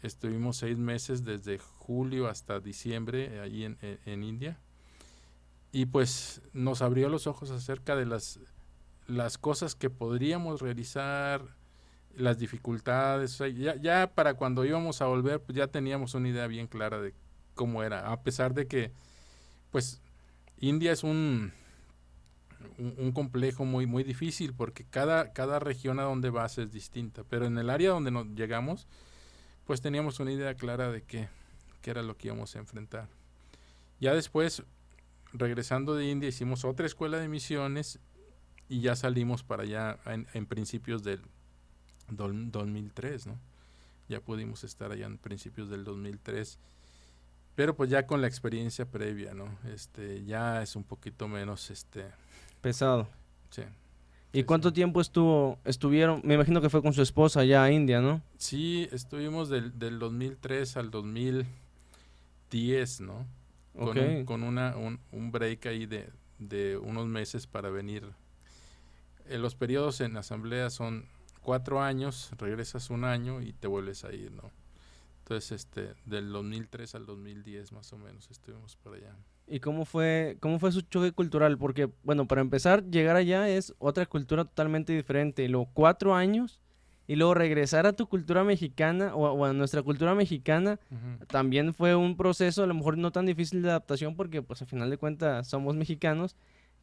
Estuvimos 6 meses desde julio hasta diciembre ahí en India, y pues nos abrió los ojos acerca de las cosas que podríamos realizar, las dificultades. O sea, ya para cuando íbamos a volver pues ya teníamos una idea bien clara de cómo era, a pesar de que pues India es un complejo muy muy difícil, porque cada región a donde vas es distinta, pero en el área donde nos llegamos pues teníamos una idea clara de qué era lo que íbamos a enfrentar. Ya después, regresando de India, hicimos otra escuela de misiones y ya salimos para allá en principios del 2003, ¿no? Ya pudimos estar allá en principios del 2003, pero pues ya con la experiencia previa, ¿no? Ya es un poquito menos, Pesado. sí, ¿Y sí, cuánto sí. tiempo estuvieron? Me imagino que fue con su esposa allá a India, ¿no? Sí, estuvimos del 2003 al 2010, ¿no? Ok. Con un break ahí de unos meses para venir. Los periodos en asamblea son 4 años, regresas un año y te vuelves a ir, ¿no? Entonces, del 2003 al 2010 más o menos estuvimos por allá. ¿Y cómo fue su choque cultural? Porque, bueno, para empezar, llegar allá es otra cultura totalmente diferente. Y luego 4 años y luego regresar a tu cultura mexicana o a nuestra cultura mexicana Ujú. también fue un proceso, a lo mejor no tan difícil de adaptación porque, pues, al final de cuentas somos mexicanos.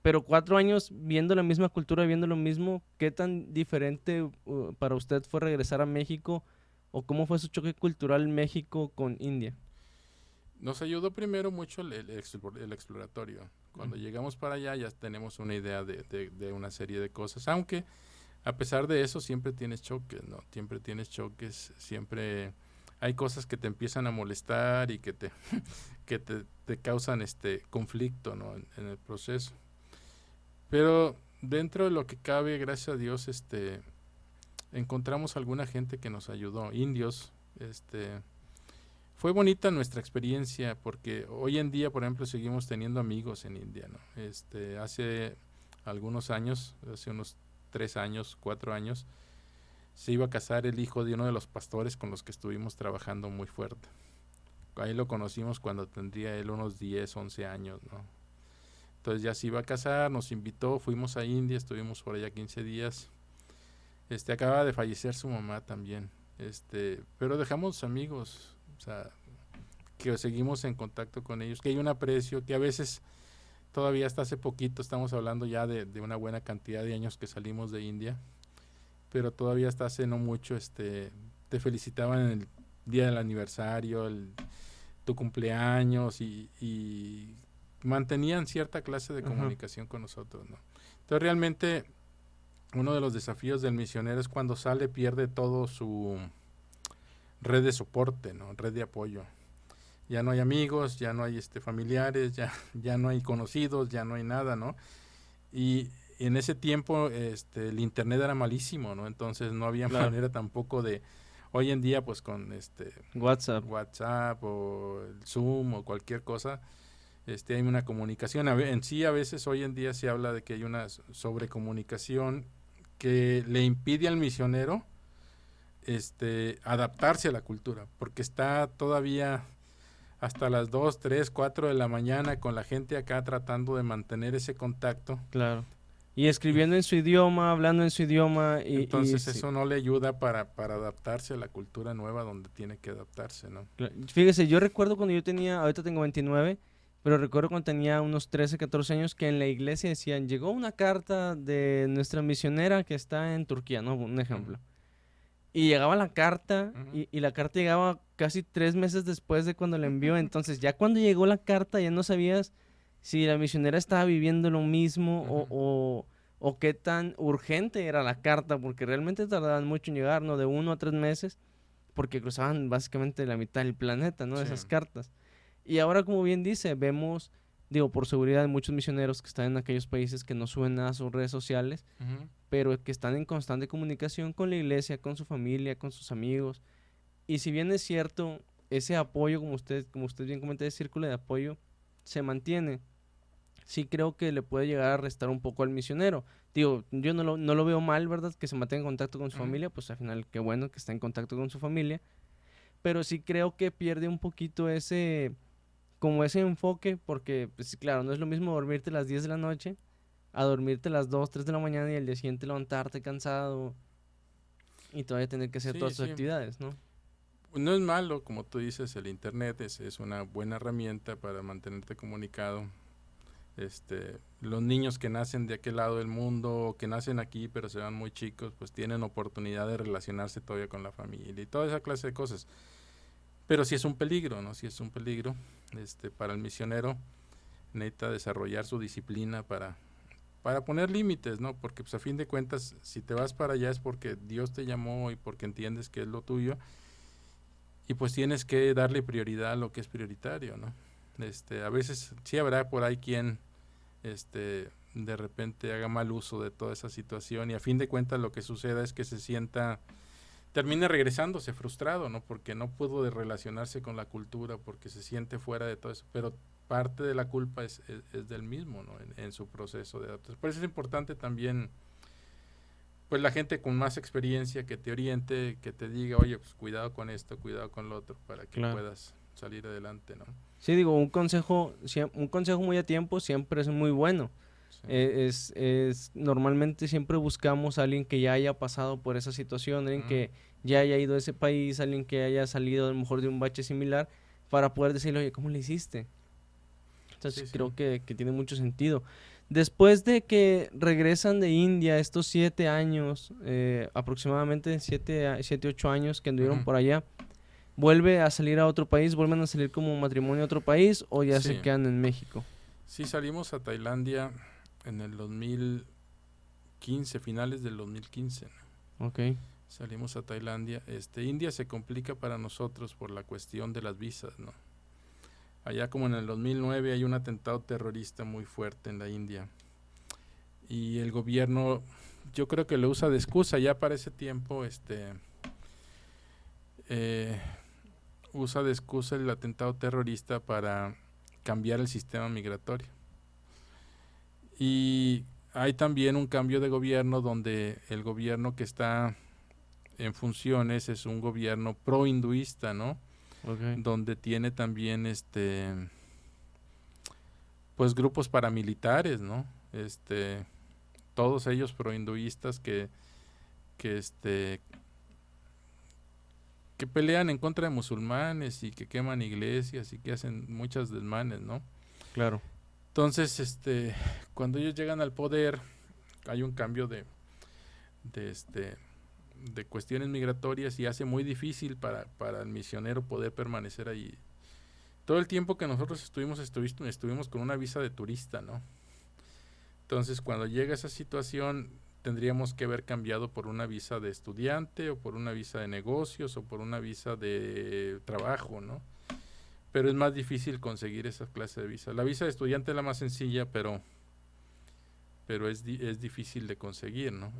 Pero 4 años viendo la misma cultura, viendo lo mismo, ¿qué tan diferente para usted fue regresar a México? ¿O cómo fue su choque cultural México con India? Nos ayudó primero mucho el exploratorio. Cuando Ujú. llegamos para allá ya tenemos una idea de una serie de cosas, aunque a pesar de eso siempre tienes choques, ¿no? Siempre tienes choques, siempre hay cosas que te empiezan a molestar y que te causan conflicto, ¿no? En el proceso. Pero dentro de lo que cabe, gracias a Dios, encontramos alguna gente que nos ayudó, indios, Fue bonita nuestra experiencia porque hoy en día, por ejemplo, seguimos teniendo amigos en India, ¿no? Hace algunos años, hace unos 3 años, 4 años, se iba a casar el hijo de uno de los pastores con los que estuvimos trabajando muy fuerte. Ahí lo conocimos cuando tendría él unos 10, 11 años, ¿no? Entonces ya se iba a casar, nos invitó, fuimos a India, estuvimos por allá 15 días. Acaba de fallecer su mamá también. Pero dejamos amigos, o sea, que seguimos en contacto con ellos, que hay un aprecio, que a veces todavía hasta hace poquito, estamos hablando ya de una buena cantidad de años que salimos de India, pero todavía hasta hace no mucho, te felicitaban en el día del aniversario, tu cumpleaños y mantenían cierta clase de comunicación con nosotros, ¿no? Entonces realmente uno de los desafíos del misionero es cuando sale, pierde todo su red de soporte, ¿no? Red de apoyo. Ya no hay amigos, ya no hay familiares, ya no hay conocidos, ya no hay nada, ¿no? Y en ese tiempo el internet era malísimo, ¿no? Entonces no había manera tampoco de, hoy en día pues con WhatsApp o el Zoom o cualquier cosa, hay una comunicación. En sí a veces hoy en día se habla de que hay una sobrecomunicación que le impide al misionero adaptarse a la cultura, porque está todavía hasta las 2, 3, 4 de la mañana con la gente acá tratando de mantener ese contacto. Claro. Y escribiendo en su idioma, hablando en su idioma. Entonces eso no le ayuda para adaptarse a la cultura nueva donde tiene que adaptarse, ¿no? Fíjese, yo recuerdo cuando yo tenía, ahorita tengo 29, pero recuerdo cuando tenía unos 13, 14 años que en la iglesia decían, llegó una carta de nuestra misionera que está en Turquía, ¿no? Un ejemplo. Y llegaba la carta, y la carta llegaba casi 3 meses después de cuando la envió. Entonces ya cuando llegó la carta ya no sabías si la misionera estaba viviendo lo mismo o qué tan urgente era la carta, porque realmente tardaban mucho en llegar, ¿no? De 1 a 3 meses, porque cruzaban básicamente la mitad del planeta, ¿no? Sí. Esas cartas. Y ahora, como bien dice, vemos, digo, por seguridad de muchos misioneros que están en aquellos países que no suben nada a sus redes sociales, pero que están en constante comunicación con la iglesia, con su familia, con sus amigos. Y si bien es cierto, ese apoyo, como usted bien comenta, ese círculo de apoyo se mantiene, sí creo que le puede llegar a restar un poco al misionero. Digo, yo no lo veo mal, ¿verdad? Que se mantenga en contacto con su familia, pues al final qué bueno que está en contacto con su familia, pero sí creo que pierde un poquito ese enfoque, porque pues claro, no es lo mismo dormirte a las 10 de la noche a dormirte a las 2, 3 de la mañana y al día siguiente levantarte cansado y todavía tener que hacer todas tus actividades, ¿no? No es malo, como tú dices, el internet es una buena herramienta para mantenerte comunicado. Los niños que nacen de aquel lado del mundo o que nacen aquí pero se van muy chicos, pues tienen oportunidad de relacionarse todavía con la familia y toda esa clase de cosas. Pero sí es un peligro, ¿no? Sí es un peligro. Para el misionero necesita desarrollar su disciplina para poner límites, ¿no? Porque pues a fin de cuentas, si te vas para allá es porque Dios te llamó y porque entiendes que es lo tuyo y pues tienes que darle prioridad a lo que es prioritario, ¿no? A veces sí habrá por ahí quien de repente haga mal uso de toda esa situación y a fin de cuentas lo que suceda es que termina regresándose frustrado, ¿no? Porque no pudo relacionarse con la cultura, porque se siente fuera de todo eso, pero parte de la culpa es del mismo, ¿no? En su proceso de adaptación. Por eso es importante también, pues la gente con más experiencia que te oriente, que te diga, oye, pues cuidado con esto, cuidado con lo otro, para que puedas salir adelante, ¿no? Sí, digo, un consejo muy a tiempo siempre es muy bueno. Sí. Normalmente siempre buscamos a alguien que ya haya pasado por esa situación, alguien que ya haya ido a ese país, alguien que haya salido a lo mejor de un bache similar, para poder decirle, oye, ¿cómo le hiciste? Entonces creo que tiene mucho sentido. Después de que regresan de India estos 7 años, aproximadamente 7, 8 años que anduvieron por allá, ¿vuelve a salir a otro país? ¿Vuelven a salir como matrimonio a otro país o ya se quedan en México? Sí, salimos a Tailandia en el 2015, finales del 2015. Ok. Salimos a Tailandia. India se complica para nosotros por la cuestión de las visas, ¿no? Allá como en el 2009 hay un atentado terrorista muy fuerte en la India. Y el gobierno, yo creo que lo usa de excusa. Ya para ese tiempo, usa de excusa el atentado terrorista para cambiar el sistema migratorio. Y hay también un cambio de gobierno donde el gobierno que está en funciones es un gobierno pro-hinduista, ¿no? Okay. Donde tiene también pues grupos paramilitares, ¿no? Todos ellos pro-hinduistas que pelean en contra de musulmanes y que queman iglesias y que hacen muchas desmanes, ¿no? Claro. Entonces, cuando ellos llegan al poder, hay un cambio de cuestiones migratorias y hace muy difícil para el misionero poder permanecer ahí. Todo el tiempo que nosotros estuvimos con una visa de turista, ¿no? Entonces, cuando llega esa situación, tendríamos que haber cambiado por una visa de estudiante o por una visa de negocios o por una visa de trabajo, ¿no? Pero es más difícil conseguir esa clase de visa. La visa de estudiante es la más sencilla, pero es difícil de conseguir, ¿no?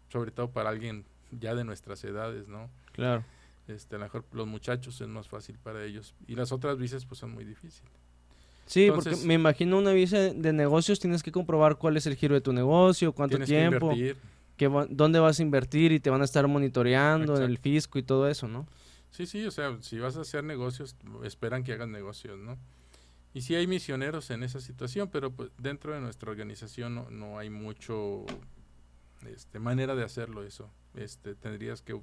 Sobre todo para alguien ya de nuestras edades, ¿no? Claro. A lo mejor los muchachos es más fácil para ellos. Y las otras visas pues son muy difíciles. Sí, Entonces, porque me imagino una visa de negocios, tienes que comprobar cuál es el giro de tu negocio, cuánto tiempo, que invertir. dónde vas a invertir y te van a estar monitoreando. Exacto. En el fisco y todo eso, ¿no? Sí, o sea, si vas a hacer negocios, esperan que hagas negocios, ¿no? Y sí hay misioneros en esa situación, pero pues, dentro de nuestra organización no hay mucho manera de hacerlo eso. Tendrías que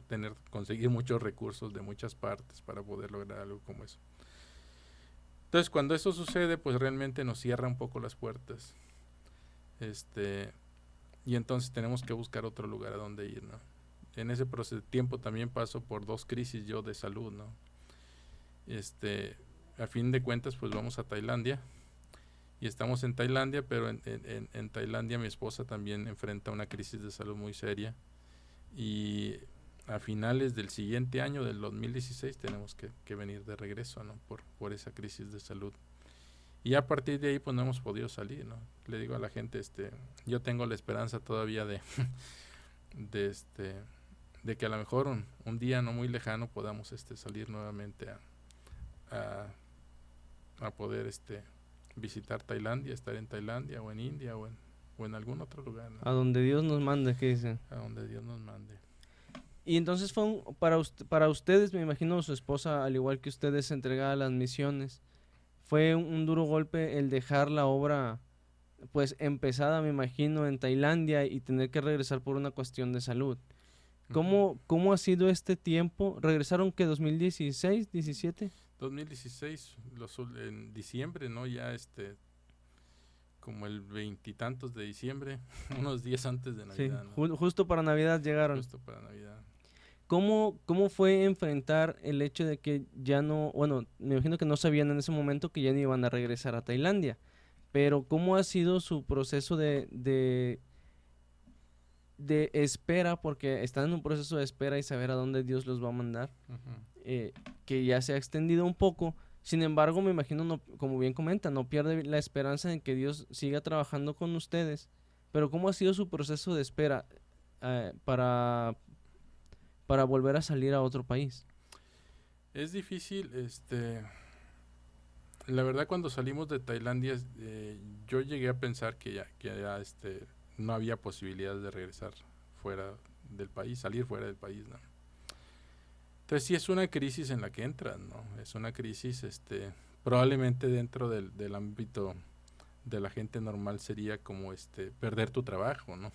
conseguir muchos recursos de muchas partes para poder lograr algo como eso. Entonces, cuando eso sucede, pues realmente nos cierra un poco las puertas. Y entonces tenemos que buscar otro lugar a donde ir, ¿no? En ese tiempo también paso por 2 crisis yo de salud, ¿no? A fin de cuentas, pues vamos a Tailandia. Y estamos en Tailandia, pero en Tailandia mi esposa también enfrenta una crisis de salud muy seria. Y a finales del siguiente año, del 2016, tenemos que venir de regreso, ¿no? Por esa crisis de salud. Y a partir de ahí, pues no hemos podido salir, ¿no? Le digo a la gente, yo tengo la esperanza todavía de que a lo mejor un día no muy lejano podamos salir nuevamente a poder visitar Tailandia, estar en Tailandia o en India o en algún otro lugar, ¿no? A donde Dios nos mande, ¿qué dicen? A donde Dios nos mande. Y entonces fue para ustedes, me imagino su esposa, al igual que ustedes, entregada a las misiones, fue un duro golpe el dejar la obra pues empezada, me imagino, en Tailandia y tener que regresar por una cuestión de salud. ¿Cómo ha sido este tiempo? ¿Regresaron qué, 2016, 17? 2016, en diciembre, ¿no? Ya como el 20 y tantos de diciembre, unos días antes de Navidad, Sí, ¿no? justo para Navidad llegaron. Justo para Navidad. ¿Cómo fue enfrentar el hecho de que ya no, bueno, me imagino que no sabían en ese momento que ya no iban a regresar a Tailandia, pero cómo ha sido su proceso de espera, porque están en un proceso de espera y saber a dónde Dios los va a mandar, que ya se ha extendido un poco? Sin embargo, me imagino, no, como bien comenta, no pierde la esperanza en que Dios siga trabajando con ustedes, pero ¿cómo ha sido su proceso de espera para volver a salir a otro país? Es difícil, la verdad cuando salimos de Tailandia, yo llegué a pensar que ya no había posibilidad de regresar fuera del país, salir fuera del país, ¿no? Entonces sí es una crisis en la que entras, ¿no? Es una crisis, probablemente dentro del ámbito de la gente normal sería como perder tu trabajo, ¿no?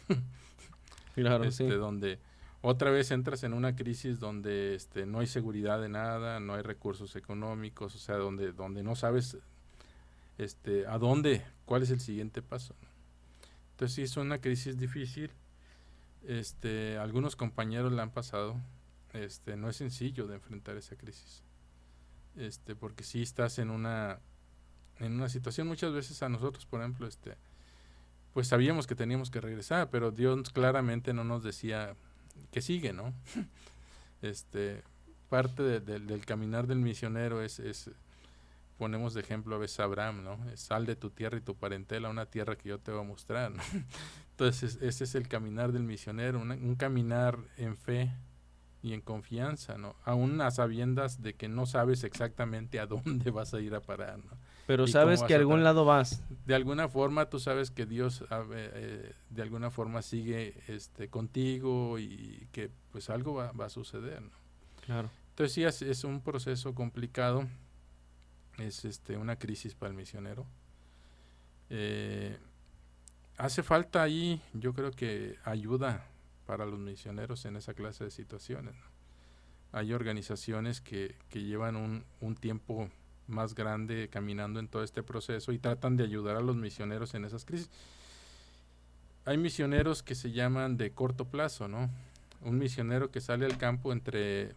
Claro, sí. Donde otra vez entras en una crisis donde no hay seguridad de nada, no hay recursos económicos, o sea, donde no sabes a dónde, cuál es el siguiente paso, ¿no? Entonces sí es una crisis difícil. Algunos compañeros la han pasado. No es sencillo de enfrentar esa crisis. Porque sí estás en una situación, muchas veces a nosotros, por ejemplo, pues sabíamos que teníamos que regresar, pero Dios claramente no nos decía que sigue, ¿no? Parte del caminar del misionero es ponemos de ejemplo a veces a Abraham, ¿no? Sal de tu tierra y tu parentela a una tierra que yo te voy a mostrar, ¿no? Entonces ese es el caminar del misionero, un caminar en fe, y en confianza, ¿no? Aún a sabiendas de que no sabes exactamente a dónde vas a ir a parar, ¿no? Pero Y cómo sabes que vas a a algún lado vas. de alguna forma tú sabes que Dios de alguna forma sigue contigo y que pues algo va a suceder, ¿no? Claro. Entonces sí es un proceso complicado, es una crisis para el misionero. Hace falta ahí, yo creo que ayuda para los misioneros en esa clase de situaciones, ¿no? Hay organizaciones que llevan un tiempo más grande caminando en todo este proceso y tratan de ayudar a los misioneros en esas crisis. Hay misioneros que se llaman de corto plazo, ¿no? Un misionero que sale al campo entre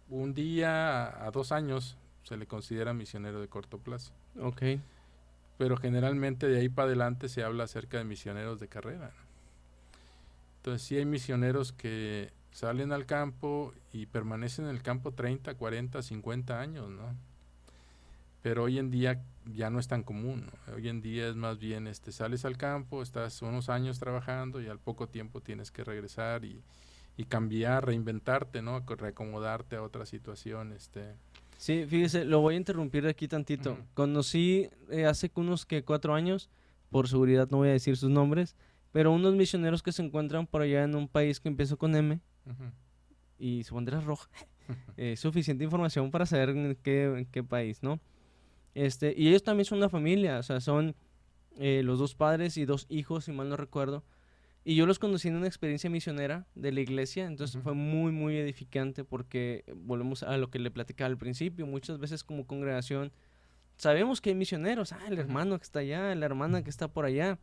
un día a 2 años se le considera misionero de corto plazo. Ok. Pero generalmente de ahí para adelante se habla acerca de misioneros de carrera, ¿no? Entonces sí hay misioneros que salen al campo y permanecen en el campo 30, 40, 50 años, ¿no? Pero hoy en día ya no es tan común, ¿no? Hoy en día es más bien, sales al campo, estás unos años trabajando y al poco tiempo tienes que regresar y cambiar, reinventarte, ¿no? Reacomodarte a otra situación, Sí, fíjese, lo voy a interrumpir aquí tantito. Ujú. Conocí hace unos 4 años, por seguridad no voy a decir sus nombres, pero unos misioneros que se encuentran por allá en un país que empieza con M Ujú. y su bandera es roja. Suficiente información para saber en qué país, ¿no? Y ellos también son una familia, o sea, son los dos padres y dos hijos, si mal no recuerdo. Y yo los conocí en una experiencia misionera de la iglesia, entonces Ujú. fue muy, muy edificante porque volvemos a lo que le platicaba al principio, muchas veces como congregación sabemos que hay misioneros, el Ujú. hermano que está allá, la hermana que está por allá,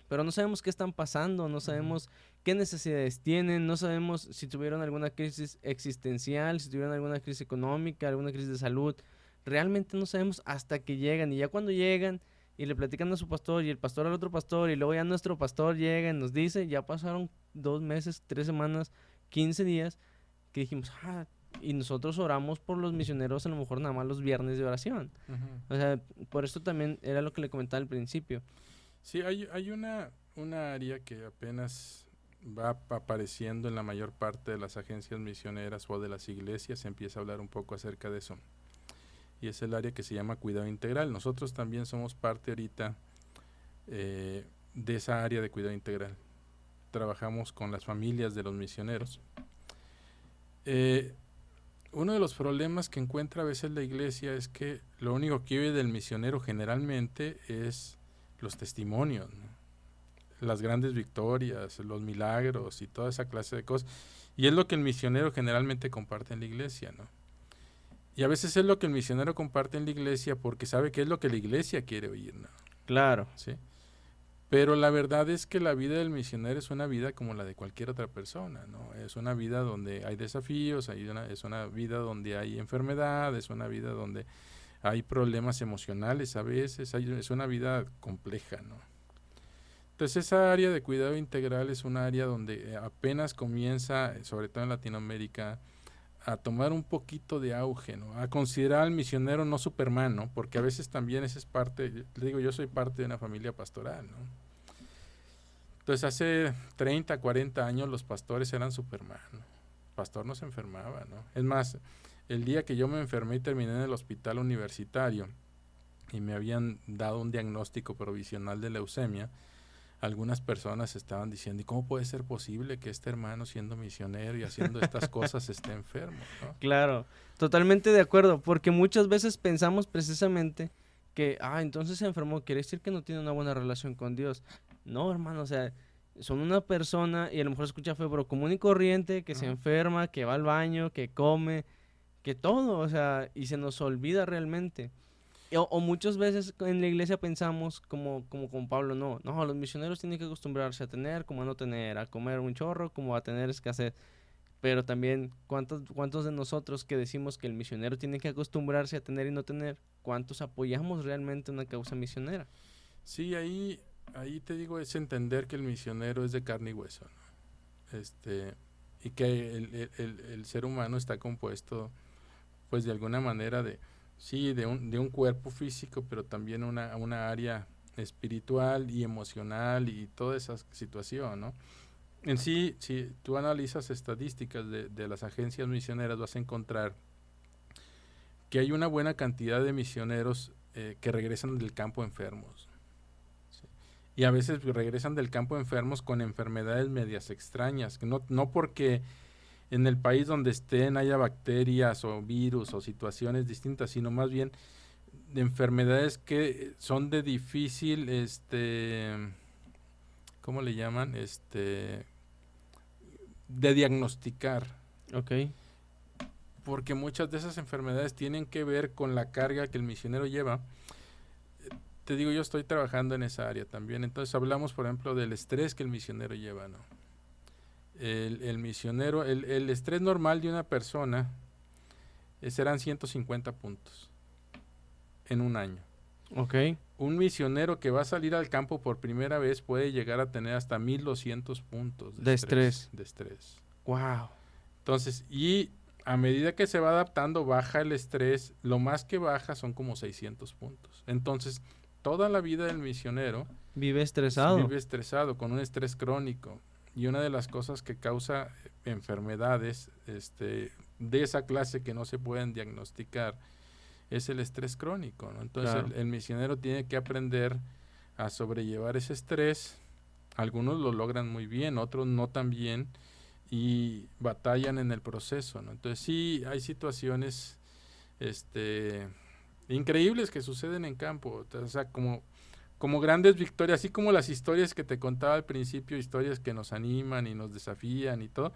pero no sabemos qué están pasando, no Ujú. sabemos qué necesidades tienen, no sabemos si tuvieron alguna crisis existencial, si tuvieron alguna crisis económica, alguna crisis de salud. Realmente no sabemos hasta que llegan y ya cuando llegan y le platican a su pastor y el pastor al otro pastor y luego ya nuestro pastor llega y nos dice, ya pasaron 2 meses, 3 semanas, 15 días que dijimos, y nosotros oramos por los misioneros a lo mejor nada más los viernes de oración. Ujú. O sea, por esto también era lo que le comentaba al principio. Sí, hay una área que apenas va apareciendo en la mayor parte de las agencias misioneras o de las iglesias, se empieza a hablar un poco acerca de eso. Y es el área que se llama cuidado integral. Nosotros también somos parte ahorita de esa área de cuidado integral. Trabajamos con las familias de los misioneros. Uno de los problemas que encuentra a veces la iglesia es que lo único que vive del misionero generalmente es los testimonios, ¿no? Las grandes victorias, los milagros y toda esa clase de cosas. Y es lo que el misionero generalmente comparte en la iglesia, ¿no? Y a veces es lo que el misionero comparte en la iglesia porque sabe que es lo que la iglesia quiere oír, ¿no? Claro. ¿Sí? Pero la verdad es que la vida del misionero es una vida como la de cualquier otra persona, ¿no? Es una vida donde hay desafíos, es una vida donde hay enfermedad, es una vida donde hay problemas emocionales a veces, es una vida compleja, ¿no? Entonces esa área de cuidado integral es un área donde apenas comienza, sobre todo en Latinoamérica, a tomar un poquito de auge, ¿no? A considerar al misionero no Superman, ¿no? Porque a veces también esa es parte, le digo, yo soy parte de una familia pastoral, ¿no? Entonces hace 30, 40 años los pastores eran Superman, ¿no? El pastor no se enfermaba, ¿no? Es más, el día que yo me enfermé y terminé en el hospital universitario y me habían dado un diagnóstico provisional de leucemia, algunas personas estaban diciendo, ¿y cómo puede ser posible que este hermano siendo misionero y haciendo estas cosas esté enfermo, ¿no? Claro, totalmente de acuerdo, porque muchas veces pensamos precisamente que, entonces se enfermó, quiere decir que no tiene una buena relación con Dios. No, hermano, o sea, son una persona y a lo mejor escucha feo, pero común y corriente, que se Ujú. enferma, que va al baño, que come, que todo, o sea, y se nos olvida realmente. O muchas veces en la iglesia pensamos como con Pablo, no, los misioneros tienen que acostumbrarse a tener como a no tener, a comer un chorro como a tener escasez. Pero también, ¿cuántos de nosotros que decimos que el misionero tiene que acostumbrarse a tener y no tener, cuántos apoyamos realmente una causa misionera? Sí, ahí te digo, es entender que el misionero es de carne y hueso, ¿no? Y que el ser humano está compuesto, pues de alguna manera sí, de un cuerpo físico, pero también una área espiritual y emocional y toda esa situación, ¿no? En sí, si tú analizas estadísticas de las agencias misioneras, vas a encontrar que hay una buena cantidad de misioneros que regresan del campo enfermos. ¿Sí? Y a veces regresan del campo enfermos con enfermedades medias extrañas, que no porque en el país donde estén haya bacterias o virus o situaciones distintas, sino más bien de enfermedades que son de difícil, ¿cómo le llaman? De diagnosticar. Ok. Porque muchas de esas enfermedades tienen que ver con la carga que el misionero lleva. Te digo, yo estoy trabajando en esa área también. Entonces hablamos, por ejemplo, del estrés que el misionero lleva, ¿no? El misionero, el estrés normal de una persona serán 150 puntos en un año. Ok. Un misionero que va a salir al campo por primera vez puede llegar a tener hasta 1200 puntos De estrés. de estrés. Wow. Entonces, y a medida que se va adaptando, baja el estrés, lo más que baja son como 600 puntos. Entonces, toda la vida del misionero Vive estresado. vive estresado, con un estrés crónico. Y una de las cosas que causa enfermedades de esa clase que no se pueden diagnosticar es el estrés crónico, ¿no? Entonces, Claro. el misionero tiene que aprender a sobrellevar ese estrés. Algunos lo logran muy bien, otros no tan bien, y batallan en el proceso, ¿no? Entonces sí hay situaciones increíbles que suceden en campo, o sea, como grandes victorias, así como las historias que te contaba al principio, historias que nos animan y nos desafían y todo,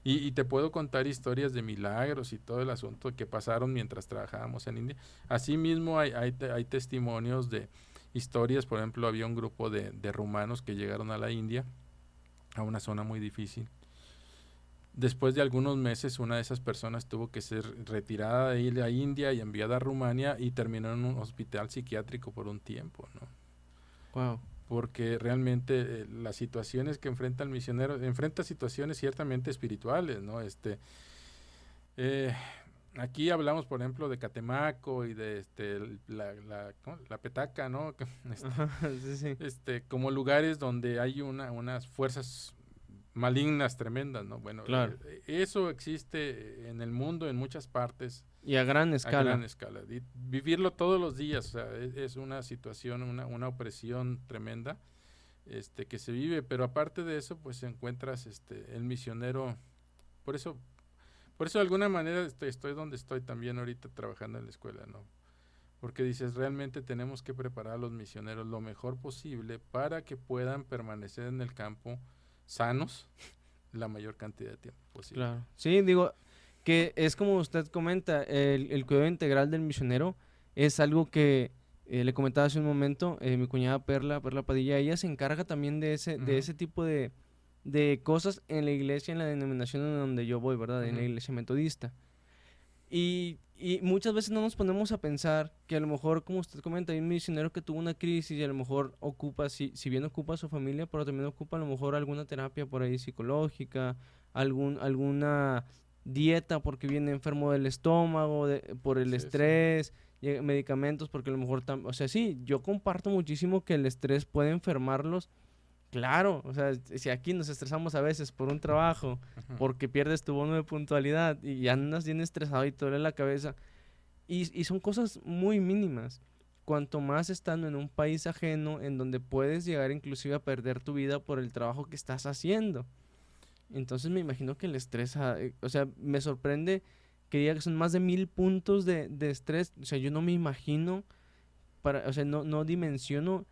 y te puedo contar historias de milagros y todo el asunto que pasaron mientras trabajábamos en India. Asimismo hay testimonios de historias, por ejemplo, había un grupo de rumanos que llegaron a la India, a una zona muy difícil. Después de algunos meses, una de esas personas tuvo que ser retirada de la India y enviada a Rumania y terminó en un hospital psiquiátrico por un tiempo, ¿no? Wow. Porque realmente las situaciones que enfrenta el misionero, enfrenta situaciones ciertamente espirituales, ¿no? Eh, Aquí hablamos, por ejemplo, de Catemaco y de la petaca, ¿no? Ajá, sí, sí. Como lugares donde hay unas fuerzas malignas tremendas, ¿no? Bueno, Claro. eso existe en el mundo en muchas partes Y a gran a gran escala. escala. Y vivirlo todos los días, o sea, es una situación, una opresión tremenda que se vive, pero aparte de eso, pues encuentras el misionero, por eso, por eso de alguna manera estoy donde estoy también ahorita trabajando en la escuela, ¿no? Porque dices, realmente tenemos que preparar a los misioneros lo mejor posible para que puedan permanecer en el campo sanos la mayor cantidad de tiempo posible. Claro. Sí, digo que es como usted comenta, el cuidado integral del misionero es algo que le comentaba hace un momento, mi cuñada Perla Padilla, ella se encarga también de ese tipo de cosas en la iglesia, en la denominación en donde yo voy, ¿verdad? En la iglesia metodista. Y muchas veces no nos ponemos a pensar que a lo mejor, como usted comenta, hay un misionero que tuvo una crisis y a lo mejor ocupa, si bien ocupa a su familia, pero también ocupa a lo mejor alguna terapia por ahí psicológica, alguna dieta porque viene enfermo del estómago, por el Sí, sí. estrés, medicamentos porque a lo mejor, o sea, sí, yo comparto muchísimo que el estrés puede enfermarlos. Claro, o sea, si aquí nos estresamos a veces por un trabajo, Ujú. porque pierdes tu bono de puntualidad y ya andas bien estresado y te duele la cabeza, y son cosas muy mínimas. Cuanto más estando en un país ajeno en donde puedes llegar inclusive a perder tu vida por el trabajo que estás haciendo. Entonces me imagino que el estrés, o sea, me sorprende que diga que son más de 1000 puntos de estrés. O sea, yo no me imagino, o sea, no dimensiono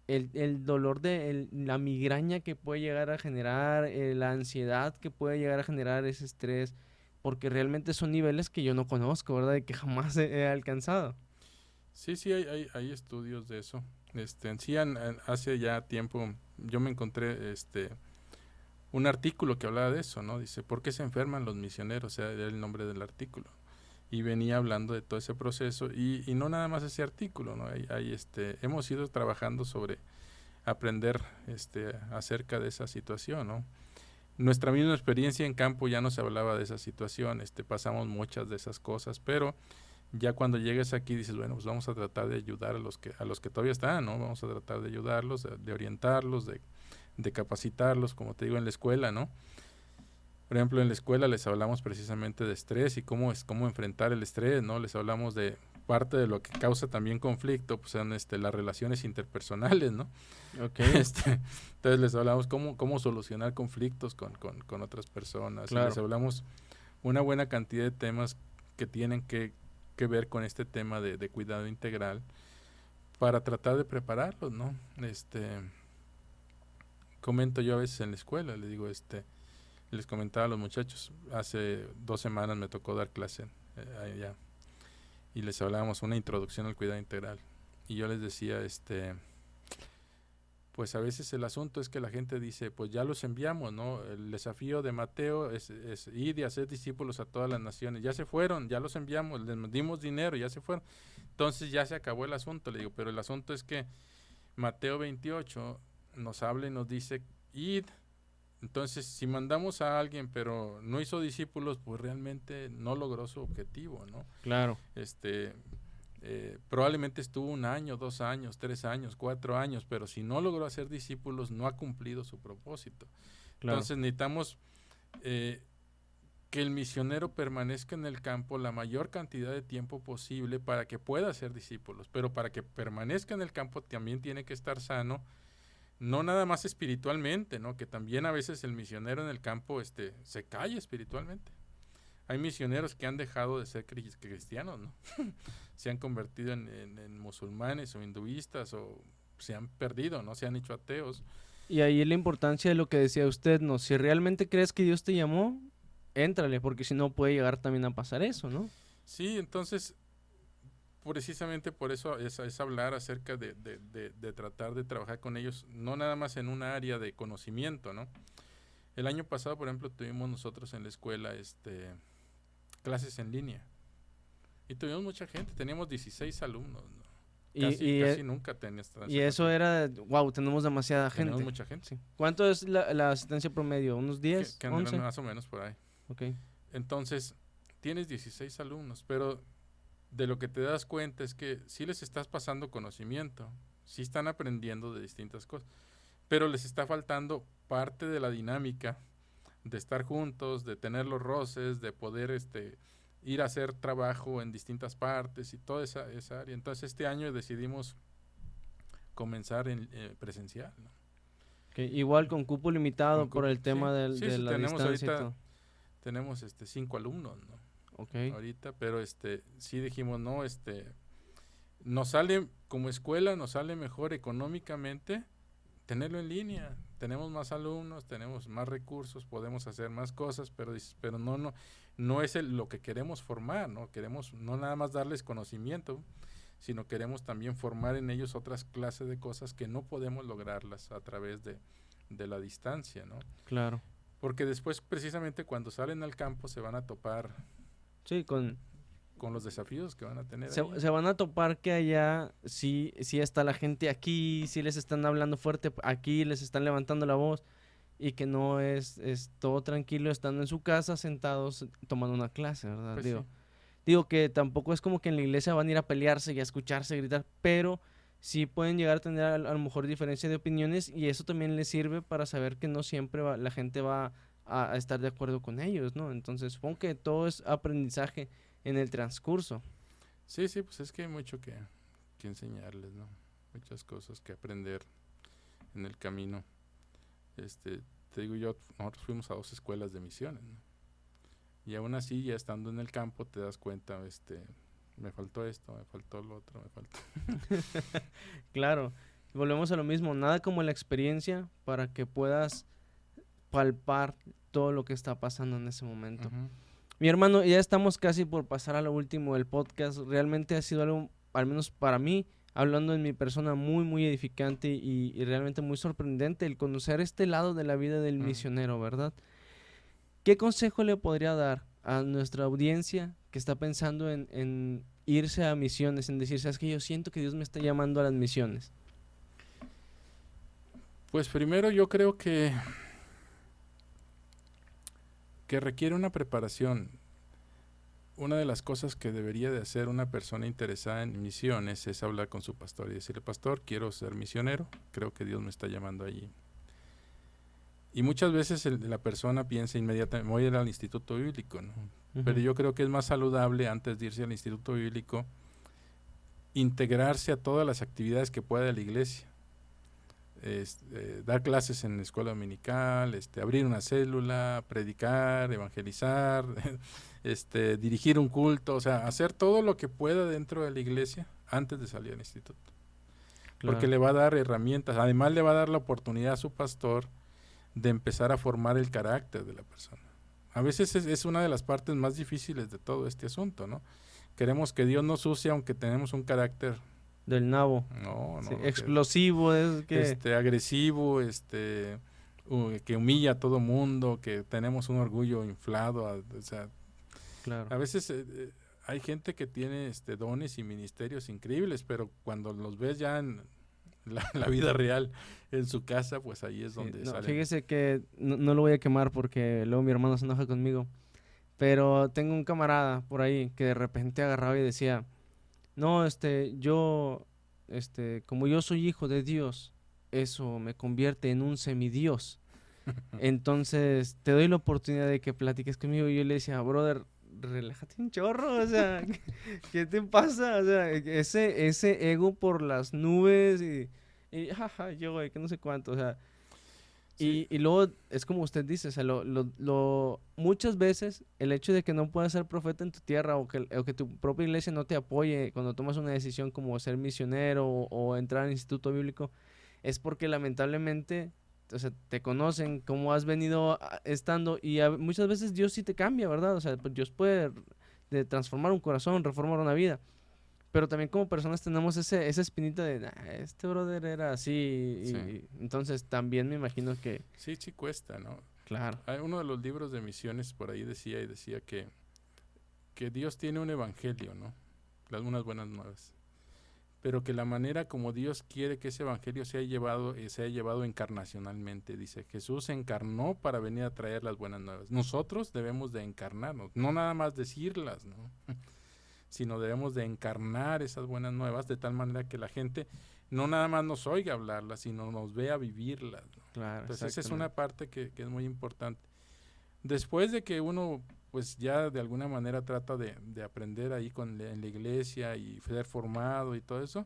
el dolor de la migraña que puede llegar a generar, la ansiedad que puede llegar a generar ese estrés, porque realmente son niveles que yo no conozco, ¿verdad? Y que jamás he alcanzado. Sí, sí, hay estudios de eso. En sí, hace ya tiempo yo me encontré un artículo que hablaba de eso, ¿no? Dice, ¿por qué se enferman los misioneros? O sea, era el nombre del artículo. Y venía hablando de todo ese proceso y no nada más ese artículo, ¿no? Hemos ido trabajando sobre aprender acerca de esa situación, ¿no? Nuestra misma experiencia en campo ya nos hablaba de esa situación, pasamos muchas de esas cosas, pero ya cuando llegues aquí dices, bueno, pues vamos a tratar de ayudar a los que todavía están, ¿no? Vamos a tratar de ayudarlos, de orientarlos, de capacitarlos, como te digo, en la escuela, ¿no? Por ejemplo, en la escuela les hablamos precisamente de estrés y cómo enfrentar el estrés, ¿no? Les hablamos de parte de lo que causa también conflicto, pues son las relaciones interpersonales, ¿no? Okay. Entonces les hablamos cómo solucionar conflictos con otras personas. Claro. Y les hablamos una buena cantidad de temas que tienen que ver con este tema de cuidado integral para tratar de prepararlos, ¿no? Comento yo a veces en la escuela, les digo, les comentaba a los muchachos, hace 2 semanas me tocó dar clase allá y les hablábamos una introducción al cuidado integral y yo les decía, pues a veces el asunto es que la gente dice, pues ya los enviamos, ¿no? El desafío de Mateo es ir y hacer discípulos a todas las naciones. Ya se fueron, ya los enviamos, les dimos dinero, ya se fueron. Entonces ya se acabó el asunto, le digo, pero el asunto es que Mateo 28 nos habla y nos dice, id. Entonces, si mandamos a alguien, pero no hizo discípulos, pues realmente no logró su objetivo, ¿no? Claro. Probablemente estuvo 1 año, 2 años, 3 años, 4 años, pero si no logró hacer discípulos, no ha cumplido su propósito. Claro. Entonces necesitamos que el misionero permanezca en el campo la mayor cantidad de tiempo posible para que pueda hacer discípulos, pero para que permanezca en el campo también tiene que estar sano, no nada más espiritualmente, ¿no? Que también a veces el misionero en el campo se cae espiritualmente. Hay misioneros que han dejado de ser cristianos, ¿no? Se han convertido en musulmanes o hinduistas o se han perdido, ¿no? Se han hecho ateos. Y ahí la importancia de lo que decía usted, ¿no? Si realmente crees que Dios te llamó, éntrale, porque si no puede llegar también a pasar eso, ¿no? Sí, entonces, precisamente por eso es hablar acerca de tratar de trabajar con ellos, no nada más en una área de conocimiento, ¿no? El año pasado, por ejemplo, tuvimos nosotros en la escuela clases en línea. Y tuvimos mucha gente, teníamos 16 alumnos, ¿no? Casi nunca tenías. Y eso era, wow, tenemos demasiada gente. Tenemos mucha gente. Sí. ¿Cuánto es la asistencia promedio? ¿Unos 10? Que 11? Más o menos por ahí. Okay. Entonces, tienes 16 alumnos, pero de lo que te das cuenta es que sí les estás pasando conocimiento, sí están aprendiendo de distintas cosas, pero les está faltando parte de la dinámica de estar juntos, de tener los roces, de poder ir a hacer trabajo en distintas partes y toda esa área. Entonces este año decidimos comenzar en presencial, ¿no? Okay. Igual con cupo limitado por el tema de la tenemos distancia ahorita, y todo. Tenemos 5 alumnos, ¿no? Okay. Ahorita, pero sí dijimos, no, nos sale como escuela, nos sale mejor económicamente tenerlo en línea. Tenemos más alumnos, tenemos más recursos, podemos hacer más cosas, pero no es lo que queremos formar, ¿no? Queremos no nada más darles conocimiento, sino queremos también formar en ellos otras clases de cosas que no podemos lograrlas a través de la distancia, ¿no? Claro. Porque después, precisamente, cuando salen al campo se van a topar con los desafíos que van a tener. Se van a topar que allá sí está la gente aquí, sí les están hablando fuerte aquí, les están levantando la voz, y que no es todo tranquilo estando en su casa sentados tomando una clase, ¿verdad? Pues digo que tampoco es como que en la iglesia van a ir a pelearse y a escucharse gritar, pero sí pueden llegar a tener a lo mejor diferencia de opiniones, y eso también les sirve para saber que no siempre la gente va a estar de acuerdo con ellos, ¿no? Entonces supongo que todo es aprendizaje en el transcurso. Sí, pues es que hay mucho que enseñarles, ¿no? Muchas cosas que aprender en el camino. Te digo yo, nosotros fuimos a 2 escuelas de misiones, ¿no? Y aún así, ya estando en el campo, te das cuenta, me faltó esto, me faltó lo otro, me faltó. Claro, volvemos a lo mismo, nada como la experiencia para que puedas palpar todo lo que está pasando en ese momento. Uh-huh. Mi hermano, ya estamos casi por pasar a lo último del podcast. Realmente ha sido algo, al menos para mí, hablando en mi persona, muy, muy edificante y realmente muy sorprendente el conocer este lado de la vida del misionero, ¿verdad? ¿Qué consejo le podría dar a nuestra audiencia que está pensando en irse a misiones, en decir, sabes que yo siento que Dios me está llamando a las misiones? Pues primero yo creo que requiere una preparación. Una de las cosas que debería de hacer una persona interesada en misiones es hablar con su pastor y decirle, pastor, quiero ser misionero, creo que Dios me está llamando allí. Y muchas veces la persona piensa inmediatamente, voy a ir al instituto bíblico, ¿no? Pero yo creo que es más saludable, antes de irse al instituto bíblico, integrarse a todas las actividades que pueda de la iglesia. Dar clases en la escuela dominical, abrir una célula, predicar, evangelizar, dirigir un culto, o sea, hacer todo lo que pueda dentro de la iglesia antes de salir al instituto. Claro. Porque le va a dar herramientas, además le va a dar la oportunidad a su pastor de empezar a formar el carácter de la persona. A veces es una de las partes más difíciles de todo este asunto, ¿no? Queremos que Dios nos use aunque tenemos un carácter del nabo. No, sí, explosivo, es que agresivo, que humilla a todo mundo, que tenemos un orgullo inflado, o sea, claro. A veces hay gente que tiene dones y ministerios increíbles, pero cuando los ves ya en la vida real en su casa, pues ahí es donde no, salen. Fíjese que no lo voy a quemar porque luego mi hermano se enoja conmigo, pero tengo un camarada por ahí que de repente agarraba y decía, no, yo, como yo soy hijo de Dios, eso me convierte en un semidios. Entonces, te doy la oportunidad de que platiques conmigo. Y yo le decía, brother, relájate un chorro, o sea, ¿qué te pasa? O sea, ese ego por las nubes y jaja, yo, güey, que no sé cuánto, o sea. Sí. Y luego, es como usted dice, o sea, muchas veces el hecho de que no puedas ser profeta en tu tierra o que tu propia iglesia no te apoye cuando tomas una decisión como ser misionero o entrar al instituto bíblico, es porque lamentablemente, o sea, te conocen cómo has venido estando y muchas veces Dios sí te cambia, ¿verdad? O sea, pues Dios puede transformar un corazón, reformar una vida. Pero también como personas tenemos esa espinita de, este brother era así. Sí. Y entonces también me imagino que... Sí cuesta, ¿no? Claro. Hay uno de los libros de misiones por ahí decía que Dios tiene un evangelio, ¿no? Unas buenas nuevas. Pero que la manera como Dios quiere que ese evangelio sea llevado encarnacionalmente. Dice, Jesús se encarnó para venir a traer las buenas nuevas. Nosotros debemos de encarnarnos, no nada más decirlas, ¿no? Sino debemos de encarnar esas buenas nuevas de tal manera que la gente no nada más nos oiga hablarlas, sino nos vea vivirlas, ¿no? Claro, entonces esa es una parte que es muy importante. Después de que uno pues ya de alguna manera trata de aprender ahí en la iglesia y ser formado y todo eso,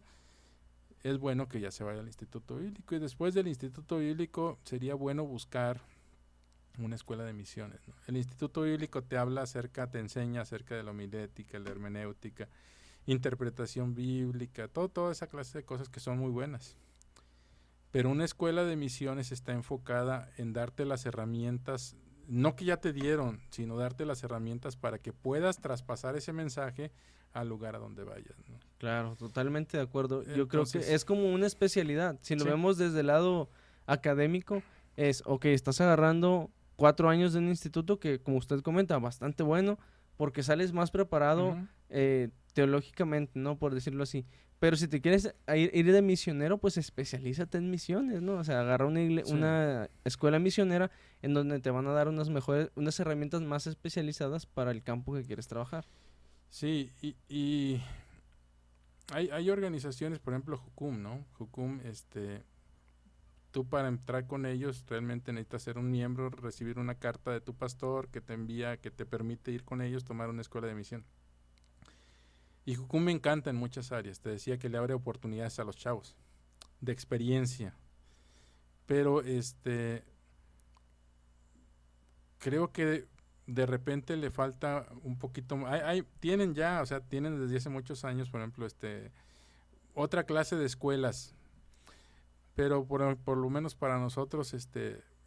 es bueno que ya se vaya al instituto bíblico, y después del instituto bíblico sería bueno buscar una escuela de misiones, ¿no? El instituto bíblico te enseña acerca de la homilética, la hermenéutica, interpretación bíblica, toda esa clase de cosas que son muy buenas. Pero una escuela de misiones está enfocada en darte las herramientas, no que ya te dieron, sino darte las herramientas para que puedas traspasar ese mensaje al lugar a donde vayas, ¿no? Claro, totalmente de acuerdo. Yo creo que es como una especialidad. Si lo vemos desde el lado académico, es, ok, estás agarrando 4 años de un instituto que, como usted comenta, bastante bueno, porque sales más preparado teológicamente, ¿no? Por decirlo así. Pero si te quieres ir de misionero, pues especialízate en misiones, ¿no? O sea, agarra una escuela misionera en donde te van a dar unas herramientas más especializadas para el campo que quieres trabajar. Sí, y hay organizaciones, por ejemplo, Jucum, ¿no? Jucum, tú para entrar con ellos realmente necesitas ser un miembro, recibir una carta de tu pastor que te permite ir con ellos, tomar una escuela de misión. Y Jucum me encanta en muchas áreas. Te decía que le abre oportunidades a los chavos de experiencia. Pero creo que de repente le falta un poquito más. Tienen desde hace muchos años, por ejemplo, otra clase de escuelas. Pero por lo menos para nosotros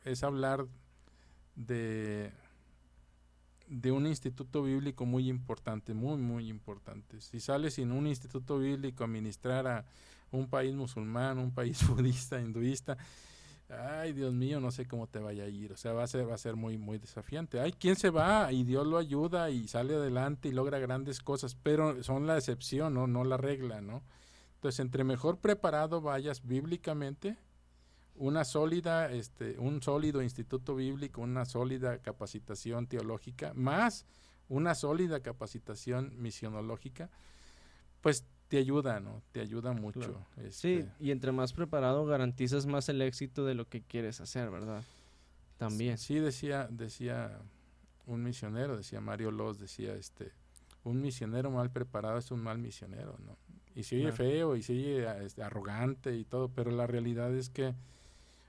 es hablar de un instituto bíblico muy importante, muy, muy importante. Si sales sin un instituto bíblico a ministrar a un país musulmán, un país budista, hinduista, ay, Dios mío, no sé cómo te vaya a ir. O sea, va a ser muy, muy desafiante. Hay quien se va y Dios lo ayuda y sale adelante y logra grandes cosas, pero son la excepción, no la regla, ¿no? Entonces, entre mejor preparado vayas bíblicamente, un sólido instituto bíblico, una sólida capacitación teológica, más una sólida capacitación misionológica, pues te ayuda, ¿no? Te ayuda mucho. Claro. Sí, y entre más preparado garantizas más el éxito de lo que quieres hacer, ¿verdad? también. Sí, decía un misionero, decía Mario Loz, decía un misionero mal preparado es un mal misionero, ¿no? Y se oye Claro. feo y se oye arrogante y todo, pero la realidad es que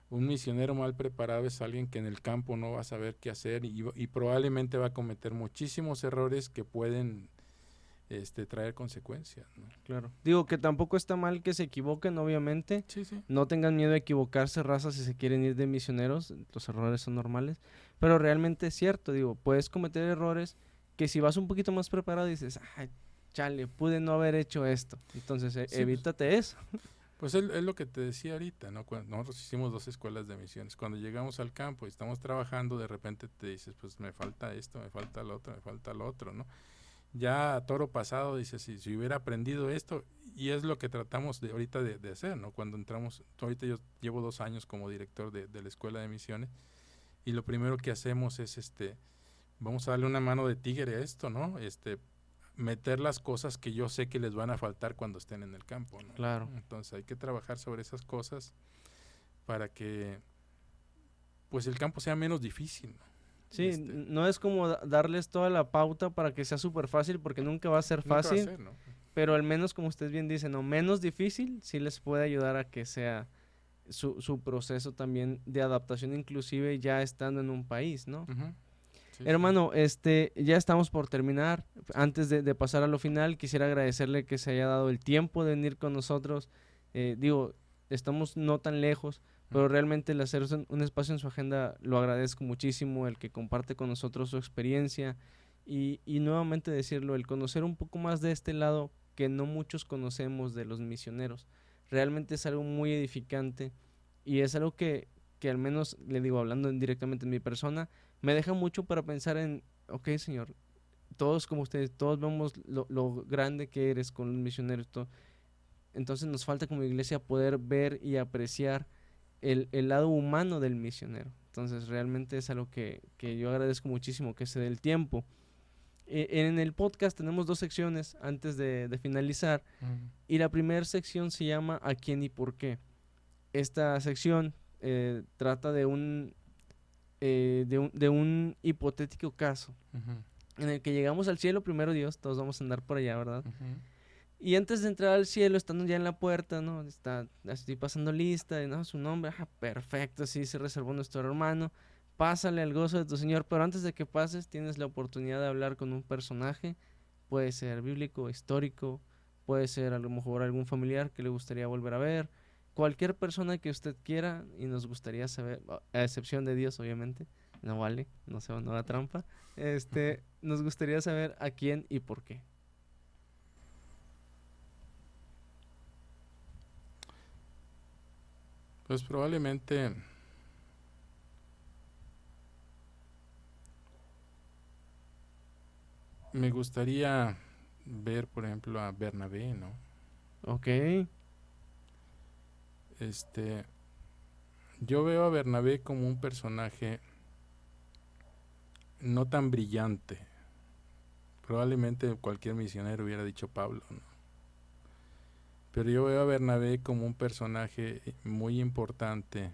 un misionero mal preparado es alguien que en el campo no va a saber qué hacer y probablemente va a cometer muchísimos errores que pueden traer consecuencias, ¿no? Claro. Digo que tampoco está mal que se equivoquen, obviamente. Sí, sí. No tengan miedo a equivocarse, raza, si se quieren ir de misioneros. Los errores son normales. Pero realmente es cierto, digo, puedes cometer errores que si vas un poquito más preparado dices, ay, chale, pude no haber hecho esto. Entonces, Sí, evítate eso. pues es lo que te decía ahorita, ¿no? Cuando nosotros hicimos 2 escuelas de misiones. Cuando llegamos al campo y estamos trabajando, de repente te dices, pues me falta esto, me falta lo otro, me falta lo otro, ¿no? Ya a toro pasado dices, si hubiera aprendido esto, y es lo que tratamos ahorita de hacer, ¿no? Cuando entramos, ahorita yo llevo 2 años como director de la escuela de misiones, y lo primero que hacemos es, vamos a darle una mano de tigre a esto, ¿no? Meter las cosas que yo sé que les van a faltar cuando estén en el campo, ¿no? Claro. Entonces hay que trabajar sobre esas cosas para que pues el campo sea menos difícil, ¿no? Sí, no es como darles toda la pauta para que sea súper fácil, porque nunca va a ser Nunca va a fácil, ser, ¿no? pero al menos, como ustedes bien dicen, o menos difícil, sí les puede ayudar a que sea su proceso también de adaptación, inclusive ya estando en un país, ¿no? Uh-huh. Sí, Hermano, ya estamos por terminar. Antes de pasar a lo final, quisiera agradecerle que se haya dado el tiempo de venir con nosotros. Digo, estamos no tan lejos, pero realmente el hacer un espacio en su agenda lo agradezco muchísimo, el que comparte con nosotros su experiencia y nuevamente decirlo, el conocer un poco más de este lado que no muchos conocemos de los misioneros. Realmente es algo muy edificante y es algo que al menos, le digo, hablando directamente en mi persona, me deja mucho para pensar en, ok, Señor, todos como ustedes, todos vemos lo grande que eres con los misioneros. Entonces nos falta como iglesia poder ver y apreciar el lado humano del misionero. Entonces realmente es algo que yo agradezco muchísimo, que se dé el tiempo. En el podcast tenemos 2 secciones antes de finalizar. Uh-huh. Y la primera sección se llama ¿A quién y por qué? Esta sección trata de un hipotético caso Uh-huh. en el que llegamos al cielo, primero Dios, todos vamos a andar por allá, ¿verdad? Uh-huh. Y antes de entrar al cielo, estando ya en la puerta, ¿no? Estoy pasando lista, y no, su nombre, perfecto, sí, se reservó nuestro hermano, pásale al gozo de tu Señor, pero antes de que pases, tienes la oportunidad de hablar con un personaje, puede ser bíblico, histórico, puede ser a lo mejor algún familiar que le gustaría volver a ver, cualquier persona que usted quiera y nos gustaría saber, a excepción de Dios, obviamente, no vale, no haga trampa, nos gustaría saber a quién y por qué. Pues probablemente me gustaría ver, por ejemplo, a Bernabé, ¿no? Ok. Yo veo a Bernabé como un personaje no tan brillante. Probablemente cualquier misionero hubiera dicho Pablo, ¿no? Pero yo veo a Bernabé como un personaje muy importante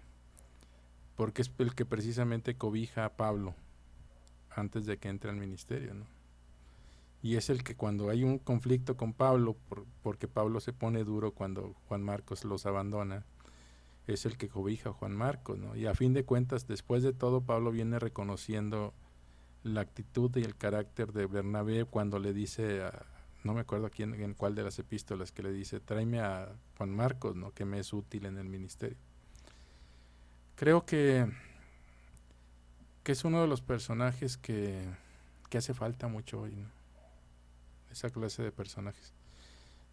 porque es el que precisamente cobija a Pablo antes de que entre al ministerio, ¿no? Y es el que cuando hay un conflicto con Pablo, porque Pablo se pone duro cuando Juan Marcos los abandona, es el que cobija a Juan Marcos, ¿no? Y a fin de cuentas, después de todo, Pablo viene reconociendo la actitud y el carácter de Bernabé cuando le dice no me acuerdo en cuál de las epístolas, que le dice, tráeme a Juan Marcos, ¿no? Que me es útil en el ministerio. Creo que es uno de los personajes que hace falta mucho hoy, ¿no? Esa clase de personajes.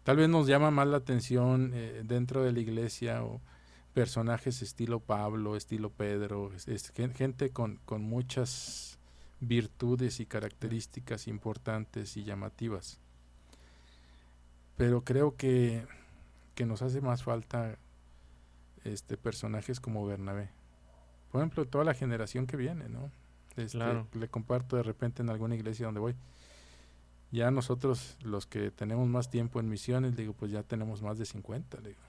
Tal vez nos llama más la atención dentro de la iglesia o personajes estilo Pablo, estilo Pedro, gente con muchas virtudes y características importantes y llamativas. Pero creo que nos hace más falta personajes como Bernabé. Por ejemplo, toda la generación que viene, ¿no? Claro. Le comparto de repente en alguna iglesia donde voy. Ya nosotros, los que tenemos más tiempo en misiones, digo, pues ya tenemos más de 50, digo.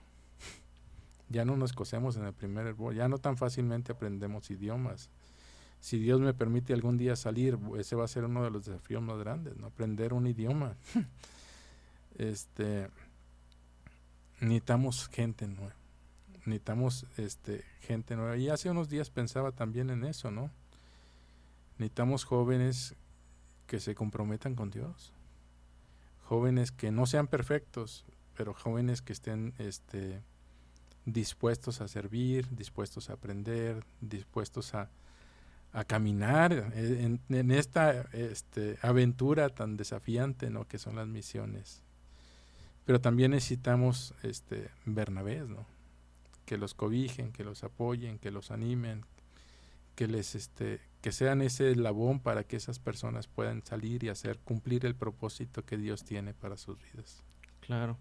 Ya no nos cosemos en el primer hervor, ya no tan fácilmente aprendemos idiomas. si Dios me permite algún día salir, ese va a ser uno de los desafíos más grandes, ¿no? Aprender un idioma. Necesitamos gente nueva. Necesitamos gente nueva. Y hace unos días pensaba también en eso, ¿no? Necesitamos jóvenes que se comprometan con Dios. Jóvenes que no sean perfectos, pero jóvenes que estén dispuestos a servir, dispuestos a aprender, dispuestos a caminar en esta aventura tan desafiante, ¿no? Que son las misiones. Pero también necesitamos Bernabés, ¿no? Que los cobijen, que los apoyen, que los animen, que les que sean ese eslabón para que esas personas puedan salir y hacer cumplir el propósito que Dios tiene para sus vidas. Claro.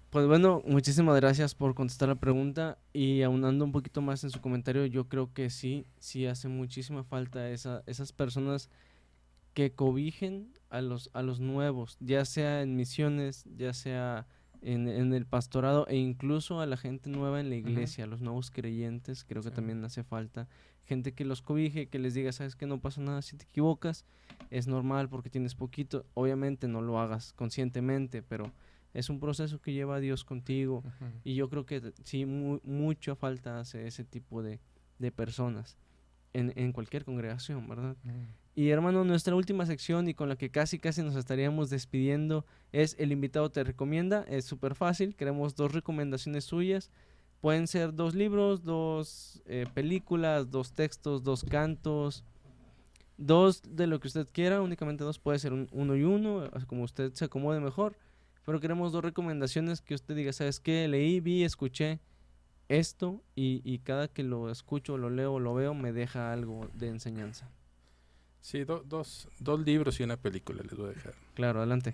Pues bueno, muchísimas gracias por contestar la pregunta, y aunando un poquito más en su comentario, yo creo que sí hace muchísima falta esas personas que cobijen a los nuevos, ya sea en misiones, ya sea en el pastorado, e incluso a la gente nueva en la iglesia, a los nuevos creyentes. Creo que también hace falta gente que los cobije, que les diga, sabes que no pasa nada si te equivocas, es normal porque tienes poquito. Obviamente no lo hagas conscientemente, pero es un proceso que lleva a Dios contigo. Y yo creo que sí, mucha falta hace ese tipo de personas en cualquier congregación, ¿verdad? Y hermano, nuestra última sección, y con la que casi nos estaríamos despidiendo, es El Invitado Te Recomienda. Es súper fácil, queremos 2 recomendaciones suyas. Pueden ser 2 libros, 2 películas, 2 textos, 2 cantos, 2 de lo que usted quiera. Únicamente 2, puede ser uno y uno, como usted se acomode mejor. Pero queremos 2 recomendaciones que usted diga, ¿sabes qué? Leí, vi, escuché esto, y cada que lo escucho, lo leo, lo veo, me deja algo de enseñanza. Sí, dos libros y una película les voy a dejar. Claro, adelante.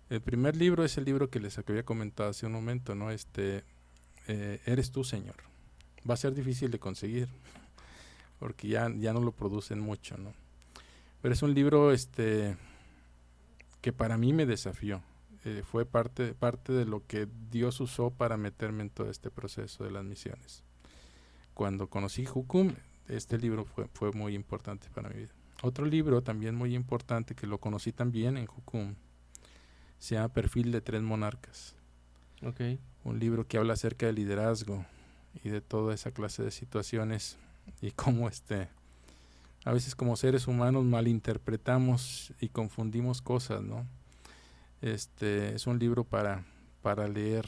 El primer libro es el libro que les había comentado hace un momento, ¿no? Eres tú, Señor. Va a ser difícil de conseguir porque ya no lo producen mucho, ¿no? Pero es un libro que para mí me desafió. Fue parte de lo que Dios usó para meterme en todo este proceso de las misiones. Cuando conocí Jucum, este libro fue muy importante para mi vida. Otro libro también muy importante que lo conocí también en Jucum se llama Perfil de 3 monarcas. Okay. Un libro que habla acerca del liderazgo y de toda esa clase de situaciones, y cómo a veces como seres humanos malinterpretamos y confundimos cosas, ¿no? Es un libro para leer,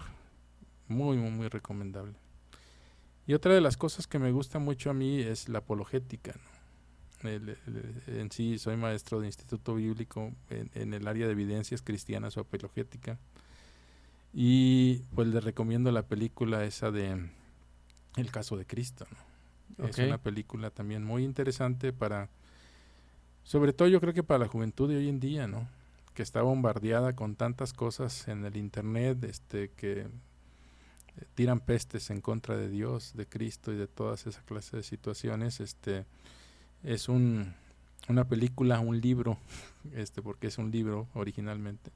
muy, muy, muy recomendable. Y otra de las cosas que me gusta mucho a mí es la apologética, ¿no? En sí soy maestro de instituto bíblico en el área de evidencias cristianas o apologética, y pues les recomiendo la película esa de El Caso de Cristo, ¿no? Okay. Es una película también muy interesante sobre todo yo creo que para la juventud de hoy en día, ¿no? Que está bombardeada con tantas cosas en el internet, que tiran pestes en contra de Dios, de Cristo y de todas esa clase de situaciones. Es una película, un libro, porque es un libro originalmente,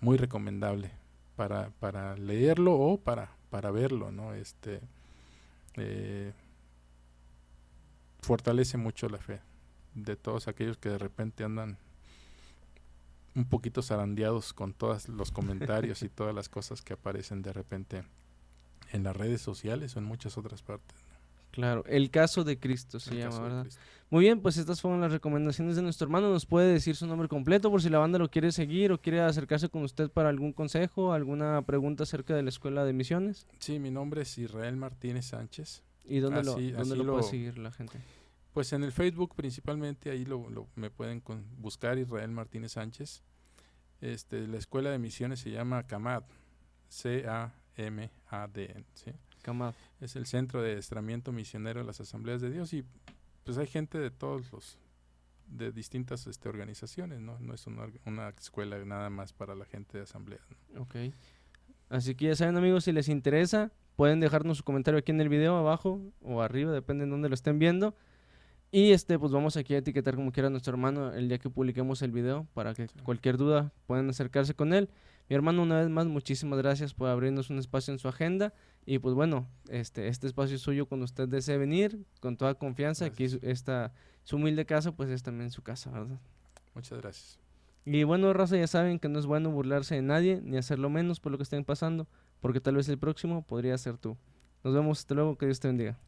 muy recomendable para leerlo o para verlo, ¿no? Fortalece mucho la fe de todos aquellos que de repente andan un poquito zarandeados con todos los comentarios y todas las cosas que aparecen de repente en las redes sociales o en muchas otras partes. Claro, El Caso de Cristo se llama, ¿verdad? Muy bien, pues estas fueron las recomendaciones de nuestro hermano. ¿Nos puede decir su nombre completo por si la banda lo quiere seguir o quiere acercarse con usted para algún consejo, alguna pregunta acerca de la Escuela de Misiones? Sí, mi nombre es Israel Martínez Sánchez. ¿Y dónde lo puede seguir la gente? Pues en el Facebook principalmente, ahí me pueden buscar, Israel Martínez Sánchez. La Escuela de Misiones se llama CAMAD, C-A-M-A-D, ¿sí? CAMAD. Es el Centro de Adiestramiento Misionero de las Asambleas de Dios, y pues hay gente de de distintas organizaciones, ¿no? No es una escuela nada más para la gente de asambleas, ¿no? Ok. Así que ya saben, amigos, si les interesa, pueden dejarnos su comentario aquí en el video, abajo o arriba, depende de dónde lo estén viendo. Y pues vamos aquí a etiquetar como quiera a nuestro hermano el día que publiquemos el video para que cualquier duda puedan acercarse con él. Mi hermano, una vez más, muchísimas gracias por abrirnos un espacio en su agenda. Y pues bueno, este espacio es suyo cuando usted desee venir, con toda confianza. Aquí su humilde casa, pues es también su casa, ¿verdad? Muchas gracias. Y bueno, raza, ya saben que no es bueno burlarse de nadie, ni hacerlo menos por lo que estén pasando, porque tal vez el próximo podría ser tú. Nos vemos, hasta luego, que Dios te bendiga.